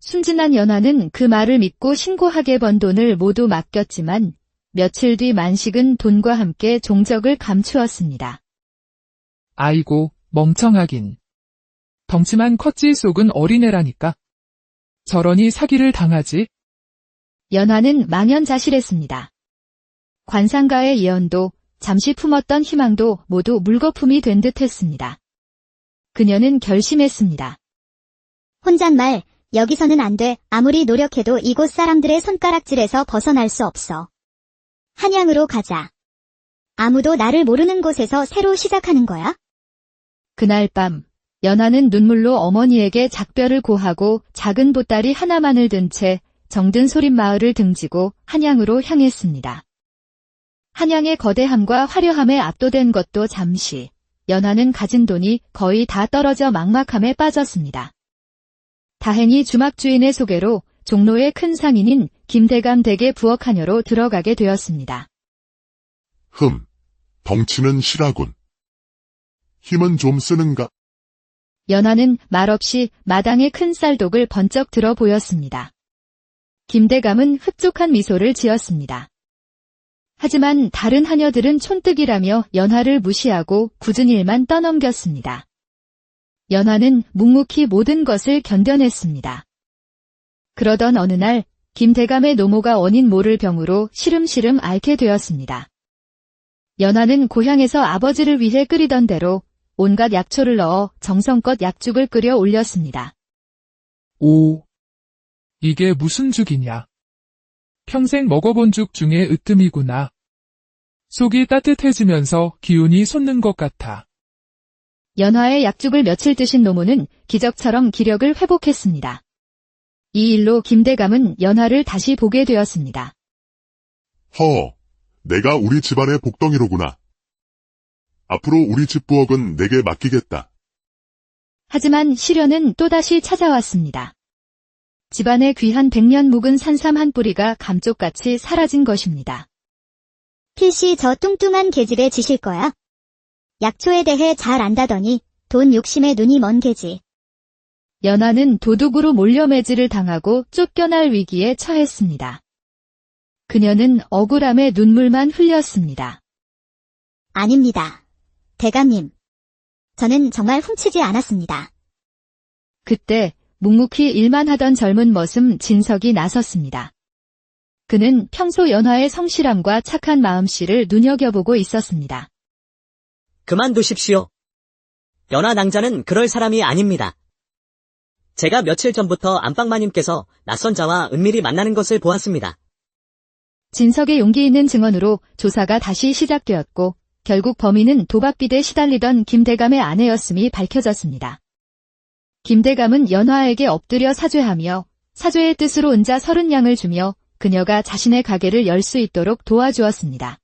순진한 연화는 그 말을 믿고 신고하게 번 돈을 모두 맡겼지만 며칠 뒤 만식은 돈과 함께 종적을 감추었습니다. 아이고, 멍청하긴. 덩치만 컸지 속은 어린애라니까. 저러니 사기를 당하지. 연화는 망연자실했습니다. 관상가의 예언도 잠시 품었던 희망도 모두 물거품이 된 듯 했습니다. 그녀는 결심했습니다. 혼잣말, 여기서는 안 돼. 아무리 노력해도 이곳 사람들의 손가락질에서 벗어날 수 없어. 한양으로 가자. 아무도 나를 모르는 곳에서 새로 시작하는 거야? 그날 밤 연화는 눈물로 어머니에게 작별을 고하고 작은 보따리 하나만을 든 채 정든 소린마을을 등지고 한양으로 향했습니다. 한양의 거대함과 화려함에 압도된 것도 잠시, 연화는 가진 돈이 거의 다 떨어져 막막함에 빠졌습니다. 다행히 주막주인의 소개로 종로의 큰 상인인 김대감 댁의 부엌하녀로 들어가게 되었습니다. 덩치는 실하군. 힘은 좀 쓰는가? 연화는 말없이 마당의 큰 쌀독을 번쩍 들어 보였습니다. 김대감은 흡족한 미소를 지었습니다. 하지만 다른 하녀들은 촌뜨기라며 연화를 무시하고 굳은 일만 떠넘겼습니다. 연화는 묵묵히 모든 것을 견뎌냈습니다. 그러던 어느 날 김대감의 노모가 원인 모를 병으로 시름시름 앓게 되었습니다. 연화는 고향에서 아버지를 위해 끓이던 대로 온갖 약초를 넣어 정성껏 약죽을 끓여 올렸습니다. 오, 이게 무슨 죽이냐. 평생 먹어본 죽 중에 으뜸이구나. 속이 따뜻해지면서 기운이 솟는 것 같아. 연화의 약죽을 며칠 드신 노모는 기적처럼 기력을 회복했습니다. 이 일로 김대감은 연화를 다시 보게 되었습니다. 내가 우리 집안의 복덩이로구나. 앞으로 우리 집 부엌은 내게 맡기겠다. 하지만 시련은 또다시 찾아왔습니다. 집안의 귀한 100년 묵은 산삼 한 뿌리가 감쪽같이 사라진 것입니다. 필시 저 뚱뚱한 계집에 지실 거야. 약초에 대해 잘 안다더니 돈 욕심에 눈이 먼 계지. 연하는 도둑으로 몰려 매질을 당하고 쫓겨날 위기에 처했습니다. 그녀는 억울함에 눈물만 흘렸습니다. 아닙니다. 대감님. 저는 정말 훔치지 않았습니다. 그때 묵묵히 일만 하던 젊은 머슴 진석이 나섰습니다. 그는 평소 연하의 성실함과 착한 마음씨를 눈여겨보고 있었습니다. 그만두십시오. 연하 낭자는 그럴 사람이 아닙니다. 제가 며칠 전부터 안방마님께서 낯선 자와 은밀히 만나는 것을 보았습니다. 진석의 용기 있는 증언으로 조사가 다시 시작되었고 결국 범인은 도박빚에 시달리던 김대감의 아내였음이 밝혀졌습니다. 김대감은 연화에게 엎드려 사죄하며 사죄의 뜻으로 은자 30냥을 주며 그녀가 자신의 가게를 열 수 있도록 도와주었습니다.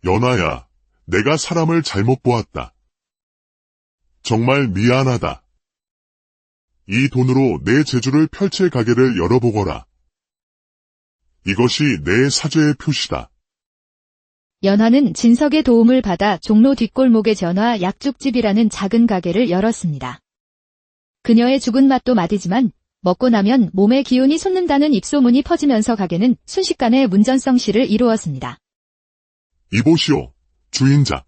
연아야, 내가 사람을 잘못 보았다. 정말 미안하다. 이 돈으로 내 재주를 펼칠 가게를 열어보거라. 이것이 내 사죄의 표시다. 연화는 진석의 도움을 받아 종로 뒷골목의 전화 약죽집이라는 작은 가게를 열었습니다. 그녀의 죽은 맛도 맛이지만 먹고 나면 몸의 기운이 솟는다는 입소문이 퍼지면서 가게는 순식간에 문전성시를 이루었습니다. 이보시오, 주인장.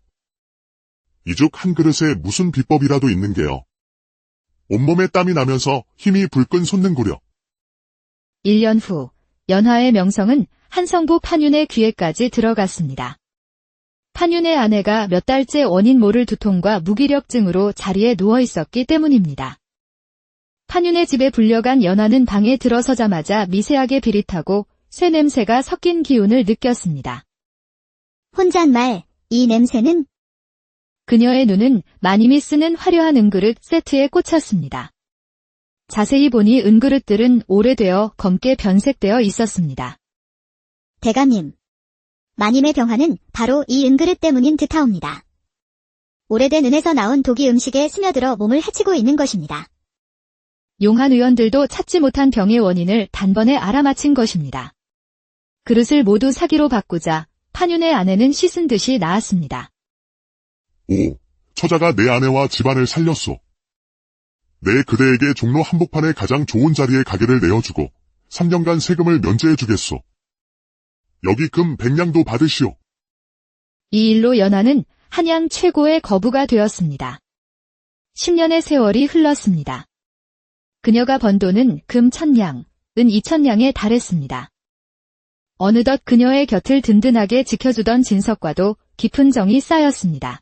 이죽 한 그릇에 무슨 비법이라도 있는 게요. 온몸에 땀이 나면서 힘이 불끈 솟는구려. 1년 후 연화의 명성은 한성부 판윤의 귀에까지 들어갔습니다. 판윤의 아내가 몇 달째 원인 모를 두통과 무기력증으로 자리에 누워 있었기 때문입니다. 판윤의 집에 불려간 연화는 방에 들어서자마자 미세하게 비릿하고 쇠 냄새가 섞인 기운을 느꼈습니다. 혼잣말, 이 냄새는? 그녀의 눈은 마님이 쓰는 화려한 은그릇 세트에 꽂혔습니다. 자세히 보니 은그릇들은 오래되어 검게 변색되어 있었습니다. 대감님. 마님의 병화는 바로 이 은그릇 때문인 듯하옵니다. 오래된 은에서 나온 독이 음식에 스며들어 몸을 해치고 있는 것입니다. 용한 의원들도 찾지 못한 병의 원인을 단번에 알아맞힌 것입니다. 그릇을 모두 사기로 바꾸자 판윤의 아내는 씻은 듯이 나았습니다. 오, 처자가 내 아내와 집안을 살렸소. 내 그대에게 종로 한복판의 가장 좋은 자리에 가게를 내어주고 3년간 세금을 면제해주겠소. 여기 금 100냥도 받으시오. 이 일로 연하는 한양 최고의 거부가 되었습니다. 10년의 세월이 흘렀습니다. 그녀가 번 돈은 금 1000냥, 은 2000냥에 달했습니다. 어느덧 그녀의 곁을 든든하게 지켜주던 진석과도 깊은 정이 쌓였습니다.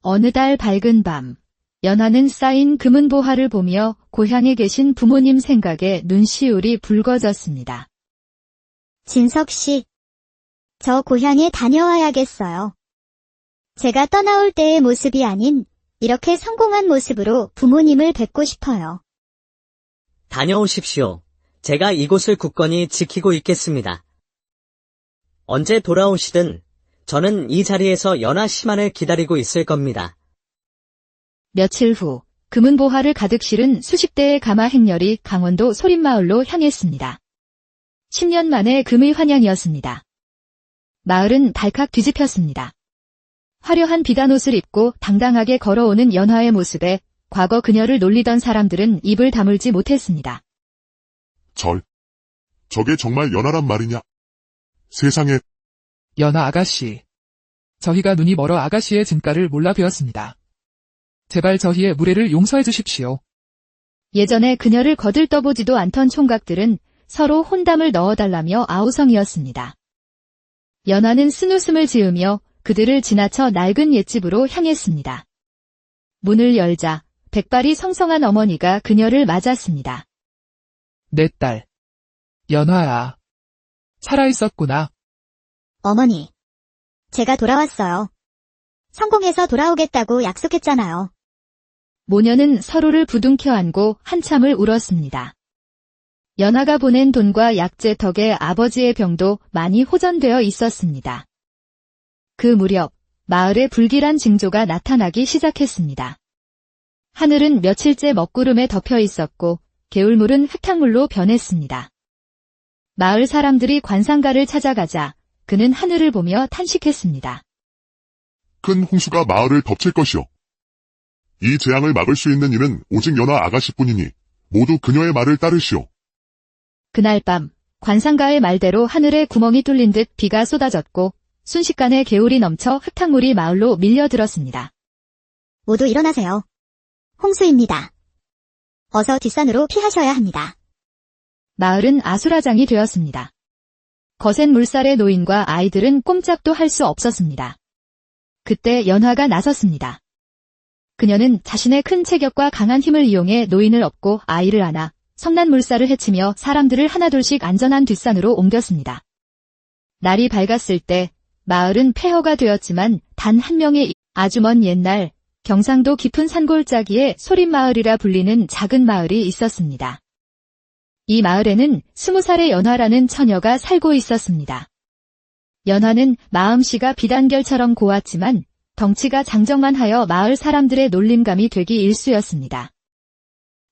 어느 달 밝은 밤, 연하는 쌓인 금은보화를 보며 고향에 계신 부모님 생각에 눈시울이 붉어졌습니다. 진석 씨. 저 고향에 다녀와야겠어요. 제가 떠나올 때의 모습이 아닌 이렇게 성공한 모습으로 부모님을 뵙고 싶어요. 다녀오십시오. 제가 이곳을 굳건히 지키고 있겠습니다. 언제 돌아오시든 저는 이 자리에서 연하 씨만을 기다리고 있을 겁니다. 며칠 후 금은보화를 가득 실은 수십 대의 가마 행렬이 강원도 소린마을로 향했습니다. 10년 만에 금의 환양이었습니다. 마을은 발칵 뒤집혔습니다. 화려한 비단옷을 입고 당당하게 걸어오는 연화의 모습에 과거 그녀를 놀리던 사람들은 입을 다물지 못했습니다. 저게 정말 연하란 말이냐? 세상에. 연하 아가씨. 저희가 눈이 멀어 아가씨의 진가를 몰라 뵈었습니다. 제발 저희의 무례를 용서해 주십시오. 예전에 그녀를 거들떠보지도 않던 총각들은 서로 혼담을 넣어달라며 아우성이었습니다. 연하는 쓴웃음을 지으며 그들을 지나쳐 낡은 옛집으로 향했습니다. 문을 열자 백발이 성성한 어머니가 그녀를 맞았습니다. 내 딸. 연화야. 살아있었구나. 어머니. 제가 돌아왔어요. 성공해서 돌아오겠다고 약속했잖아요. 모녀는 서로를 부둥켜 안고 한참을 울었습니다. 연하가 보낸 돈과 약재 덕에 아버지의 병도 많이 호전되어 있었습니다. 그 무렵 마을에 불길한 징조가 나타나기 시작했습니다. 하늘은 며칠째 먹구름에 덮여 있었고 개울물은 흙탕물로 변했습니다. 마을 사람들이 관상가를 찾아가자 그는 하늘을 보며 탄식했습니다. 큰 홍수가 마을을 덮칠 것이오. 이 재앙을 막을 수 있는 이는 오직 연화 아가씨뿐이니 모두 그녀의 말을 따르시오. 그날 밤 관상가의 말대로 하늘에 구멍이 뚫린 듯 비가 쏟아졌고 순식간에 개울이 넘쳐 흙탕물이 마을로 밀려들었습니다. 모두 일어나세요. 홍수입니다. 어서 뒷산으로 피하셔야 합니다. 마을은 아수라장이 되었습니다. 거센 물살의 노인과 아이들은 꼼짝도 할 수 없었습니다. 그때 연화가 나섰습니다. 그녀는 자신의 큰 체격과 강한 힘을 이용해 노인을 업고 아이를 안아 성난 물살을 헤치며 사람들을 하나둘씩 안전한 뒷산으로 옮겼습니다. 날이 밝았을 때 마을은 폐허가 되었지만 단 한 명의 아주 먼 옛날 경상도 깊은 산골짜기에 소림마을이라 불리는 작은 마을이 있었습니다. 이 마을에는 20살의 연화라는 처녀가 살고 있었습니다. 연화는 마음씨가 비단결처럼 고왔지만 덩치가 장정만 하여 마을 사람들의 놀림감이 되기 일쑤였습니다.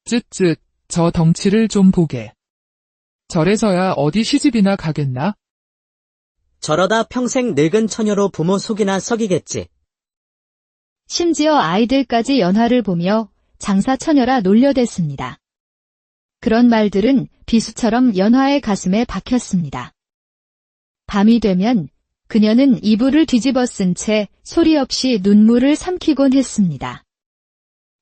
쯧쯧, 저 덩치를 좀 보게. 저래서야 어디 시집이나 가겠나? 저러다 평생 늙은 처녀로 부모 속이나 썩이겠지. 심지어 아이들까지 연화를 보며 장사 처녀라 놀려댔습니다. 그런 말들은 비수처럼 연화의 가슴에 박혔습니다. 밤이 되면 그녀는 이불을 뒤집어 쓴 채 소리 없이 눈물을 삼키곤 했습니다.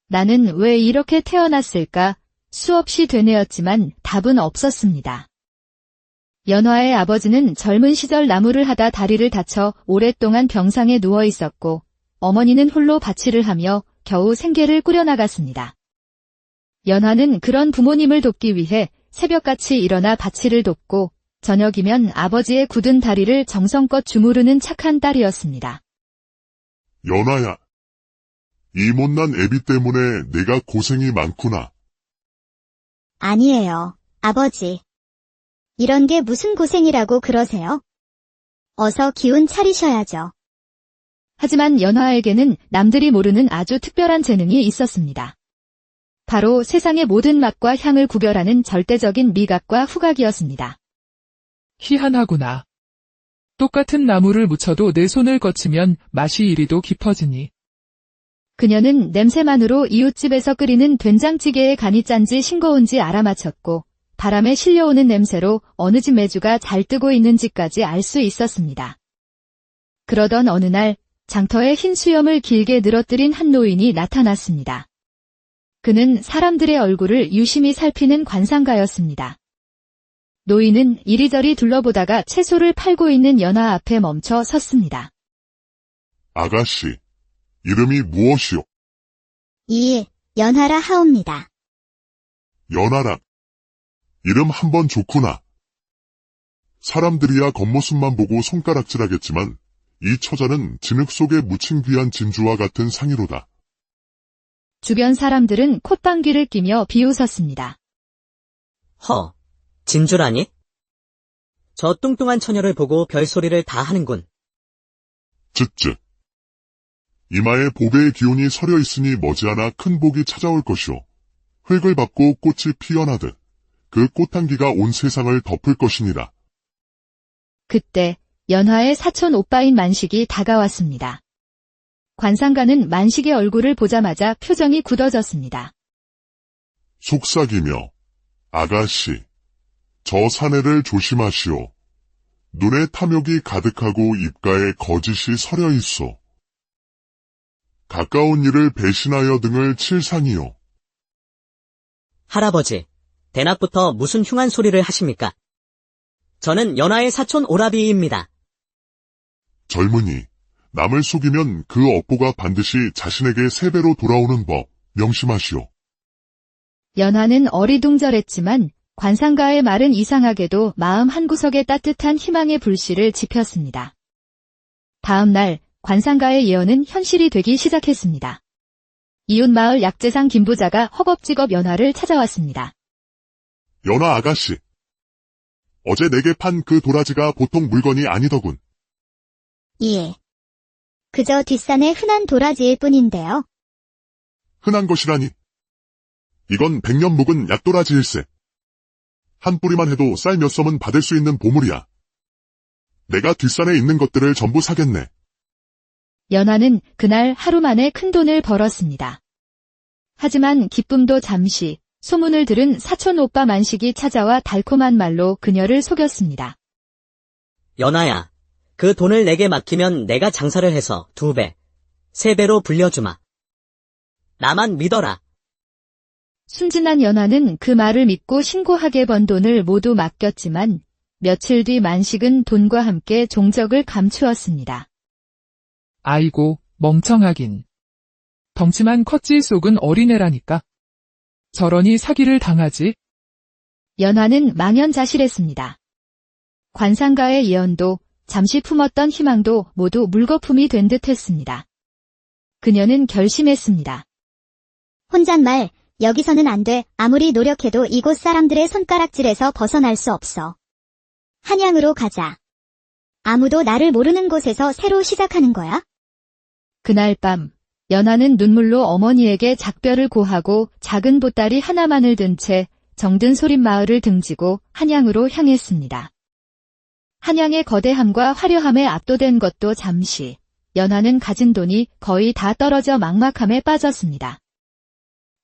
나는 왜 이렇게 태어났을까? 수없이 되뇌었지만 답은 없었습니다. 연화의 아버지는 젊은 시절 나무를 하다 다리를 다쳐 오랫동안 병상에 누워 있었고 어머니는 홀로 자취를 하며 겨우 생계를 꾸려나갔습니다. 연화는 그런 부모님을 돕기 위해 새벽같이 일어나 자취를 돕고 저녁이면 아버지의 굳은 다리를 정성껏 주무르는 착한 딸이었습니다. 연화야, 이 못난 애비 때문에 내가 고생이 많구나. 아니에요, 아버지. 이런 게 무슨 고생이라고 그러세요? 어서 기운 차리셔야죠. 하지만 연화에게는 남들이 모르는 아주 특별한 재능이 있었습니다. 바로 세상의 모든 맛과 향을 구별하는 절대적인 미각과 후각이었습니다. 희한하구나. 똑같은 나무를 묻혀도 내 손을 거치면 맛이 이리도 깊어지니. 그녀는 냄새만으로 이웃집에서 끓이는 된장찌개에 간이 짠지 싱거운지 알아맞혔고 바람에 실려오는 냄새로 어느 집 메주가 잘 뜨고 있는지까지 알 수 있었습니다. 그러던 어느 날 장터에 흰 수염을 길게 늘어뜨린 한 노인이 나타났습니다. 그는 사람들의 얼굴을 유심히 살피는 관상가였습니다. 노인은 이리저리 둘러보다가 채소를 팔고 있는 연화 앞에 멈춰 섰습니다. 아가씨, 이름이 무엇이오? 연하라 하옵니다. 연하라. 이름 한번 좋구나. 사람들이야 겉모습만 보고 손가락질하겠지만 이 처자는 진흙 속에 묻힌 귀한 진주와 같은 상이로다. 주변 사람들은 콧방귀를 끼며 비웃었습니다. 허, 진주라니? 저 뚱뚱한 처녀를 보고 별소리를 다 하는군. 쯧쯧. 이마에 보배의 기운이 서려 있으니 머지않아 큰 복이 찾아올 것이오. 흙을 밟고 꽃이 피어나듯 그 꽃향기가 온 세상을 덮을 것이니라. 그때 연화의 사촌 오빠인 만식이 다가왔습니다. 관상가는 만식의 얼굴을 보자마자 표정이 굳어졌습니다. 속삭이며 아가씨, 저 사내를 조심하시오. 눈에 탐욕이 가득하고 입가에 거짓이 서려 있어. 가까운 이를 배신하여 등을 칠 상이요. 할아버지, 대낮부터 무슨 흉한 소리를 하십니까? 저는 연하의 사촌 오라비입니다. 젊은이, 남을 속이면 그 업보가 반드시 자신에게 3배로 돌아오는 법, 명심하시오. 연화는 어리둥절했지만 관상가의 말은 이상하게도 마음 한구석에 따뜻한 희망의 불씨를 지폈습니다. 다음 날 관상가의 예언은 현실이 되기 시작했습니다. 이웃마을 약재상 김부자가 허겁지겁 연화를 찾아왔습니다. 연하 아가씨, 어제 내게 판 그 도라지가 보통 물건이 아니더군. 그저 뒷산의 흔한 도라지일 뿐인데요. 흔한 것이라니. 이건 백년 묵은 약도라지일세. 한 뿌리만 해도 쌀 몇 섬은 받을 수 있는 보물이야. 내가 뒷산에 있는 것들을 전부 사겠네. 연하는 그날 하루 만에 큰 돈을 벌었습니다. 하지만 기쁨도 잠시, 소문을 들은 사촌 오빠 만식이 찾아와 달콤한 말로 그녀를 속였습니다. 연아야, 그 돈을 내게 맡기면 내가 장사를 해서 2배, 3배로 불려주마. 나만 믿어라. 순진한 연하는 그 말을 믿고 신고하게 번 돈을 모두 맡겼지만 며칠 뒤 만식은 돈과 함께 종적을 감추었습니다. 아이고, 멍청하긴. 덩치만 컸지 속은 어린애라니까. 저러니 사기를 당하지. 연하는 망연자실했습니다. 관상가의 예언도 잠시 품었던 희망도 모두 물거품이 된 듯했습니다. 그녀는 결심했습니다. 혼잣말, 여기서는 안 돼. 아무리 노력해도 이곳 사람들의 손가락질에서 벗어날 수 없어. 한양으로 가자. 아무도 나를 모르는 곳에서 새로 시작하는 거야? 그날 밤, 연하는 눈물로 어머니에게 작별을 고하고 작은 보따리 하나만을 든 채 정든 소림마을을 등지고 한양으로 향했습니다. 한양의 거대함과 화려함에 압도된 것도 잠시, 연하는 가진 돈이 거의 다 떨어져 막막함에 빠졌습니다.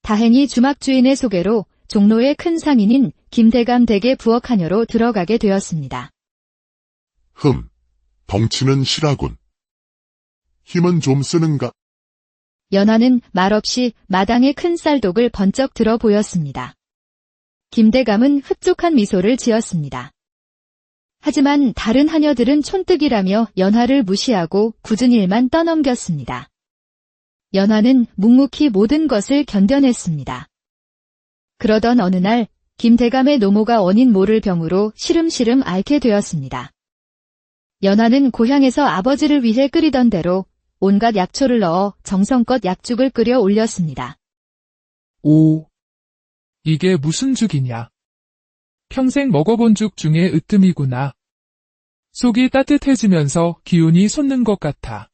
다행히 주막주인의 소개로 종로의 큰 상인인 김대감 댁의 부엌하녀로 들어가게 되었습니다. 덩치는 실하군. 힘은 좀 쓰는가? 연하는 말없이 마당의 큰 쌀독을 번쩍 들어 보였습니다. 김대감은 흡족한 미소를 지었습니다. 하지만 다른 하녀들은 촌뜨기라며 연하를 무시하고 굳은 일만 떠넘겼습니다. 연하는 묵묵히 모든 것을 견뎌냈습니다. 그러던 어느 날 김대감의 노모가 원인 모를 병으로 시름시름 앓게 되었습니다. 연하는 고향에서 아버지를 위해 끓이던 대로 온갖 약초를 넣어 정성껏 약죽을 끓여 올렸습니다. 오, 이게 무슨 죽이냐. 평생 먹어본 죽 중에 으뜸이구나. 속이 따뜻해지면서 기운이 솟는 것 같아.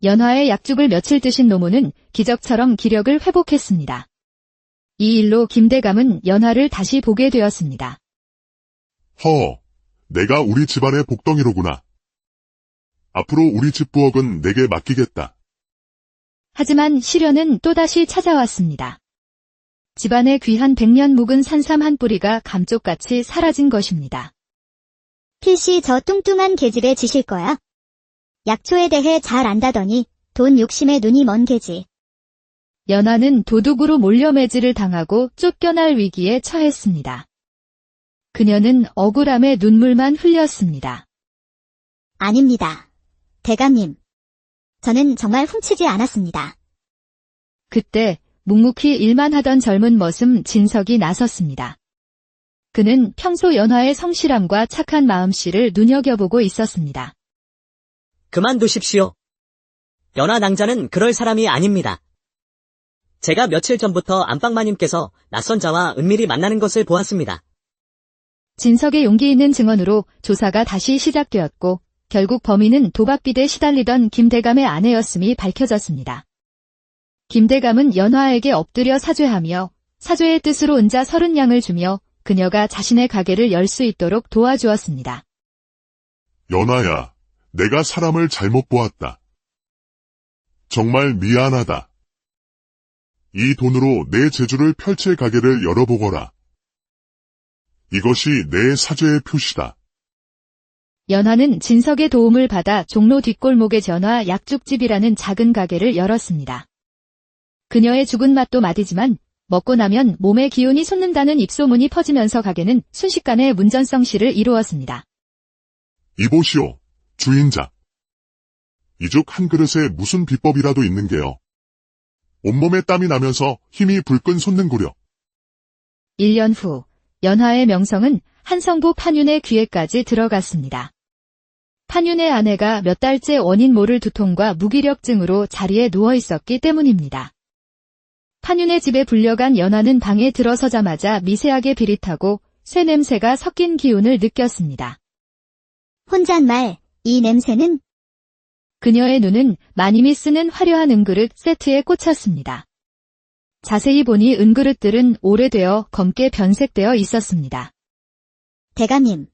연하의 약죽을 며칠 드신 노모는 기적처럼 기력을 회복했습니다. 이 일로 김대감은 연하를 다시 보게 되었습니다. 내가 우리 집안의 복덩이로구나. 앞으로 우리 집 부엌은 내게 맡기겠다. 하지만 시련은 또다시 찾아왔습니다. 집안의 귀한 100년 묵은 산삼 한 뿌리가 감쪽같이 사라진 것입니다. 필시 저 뚱뚱한 계집에 지실 거야? 약초에 대해 잘 안다더니 돈 욕심에 눈이 먼 계지. 연하는 도둑으로 몰려매질을 당하고 쫓겨날 위기에 처했습니다. 그녀는 억울함에 눈물만 흘렸습니다. 아닙니다. 대감님. 저는 정말 훔치지 않았습니다. 그때 묵묵히 일만 하던 젊은 머슴 진석이 나섰습니다. 그는 평소 연하의 성실함과 착한 마음씨를 눈여겨보고 있었습니다. 그만두십시오. 연하 낭자는 그럴 사람이 아닙니다. 제가 며칠 전부터 안방마님께서 낯선 자와 은밀히 만나는 것을 보았습니다. 진석의 용기 있는 증언으로 조사가 다시 시작되었고 결국 범인은 도박빚에 시달리던 김대감의 아내였음이 밝혀졌습니다. 김대감은 연화에게 엎드려 사죄하며 사죄의 뜻으로 은자 30냥을 주며 그녀가 자신의 가게를 열 수 있도록 도와주었습니다. 연아야, 내가 사람을 잘못 보았다. 정말 미안하다. 이 돈으로 내 재주를 펼칠 가게를 열어보거라. 이것이 내 사죄의 표시다. 연화는 진석의 도움을 받아 종로 뒷골목의 전화 약죽집이라는 작은 가게를 열었습니다. 그녀의 죽은 맛도 맛이지만 먹고 나면 몸에 기운이 솟는다는 입소문이 퍼지면서 가게는 순식간에 문전성시를 이루었습니다. 이보시오, 주인자. 이 죽 한 그릇에 무슨 비법이라도 있는 게요. 온몸에 땀이 나면서 힘이 불끈 솟는구려. 1년 후 연화의 명성은 한성부 판윤의 귀에까지 들어갔습니다. 판윤의 아내가 몇 달째 원인 모를 두통과 무기력증으로 자리에 누워 있었기 때문입니다. 판윤의 집에 불려간 연화는 방에 들어서자마자 미세하게 비릿하고 쇠 냄새가 섞인 기운을 느꼈습니다. 혼잣말, 이 냄새는? 그녀의 눈은 마님이 쓰는 화려한 은그릇 세트에 꽂혔습니다. 자세히 보니 은그릇들은 오래되어 검게 변색되어 있었습니다. 대감님,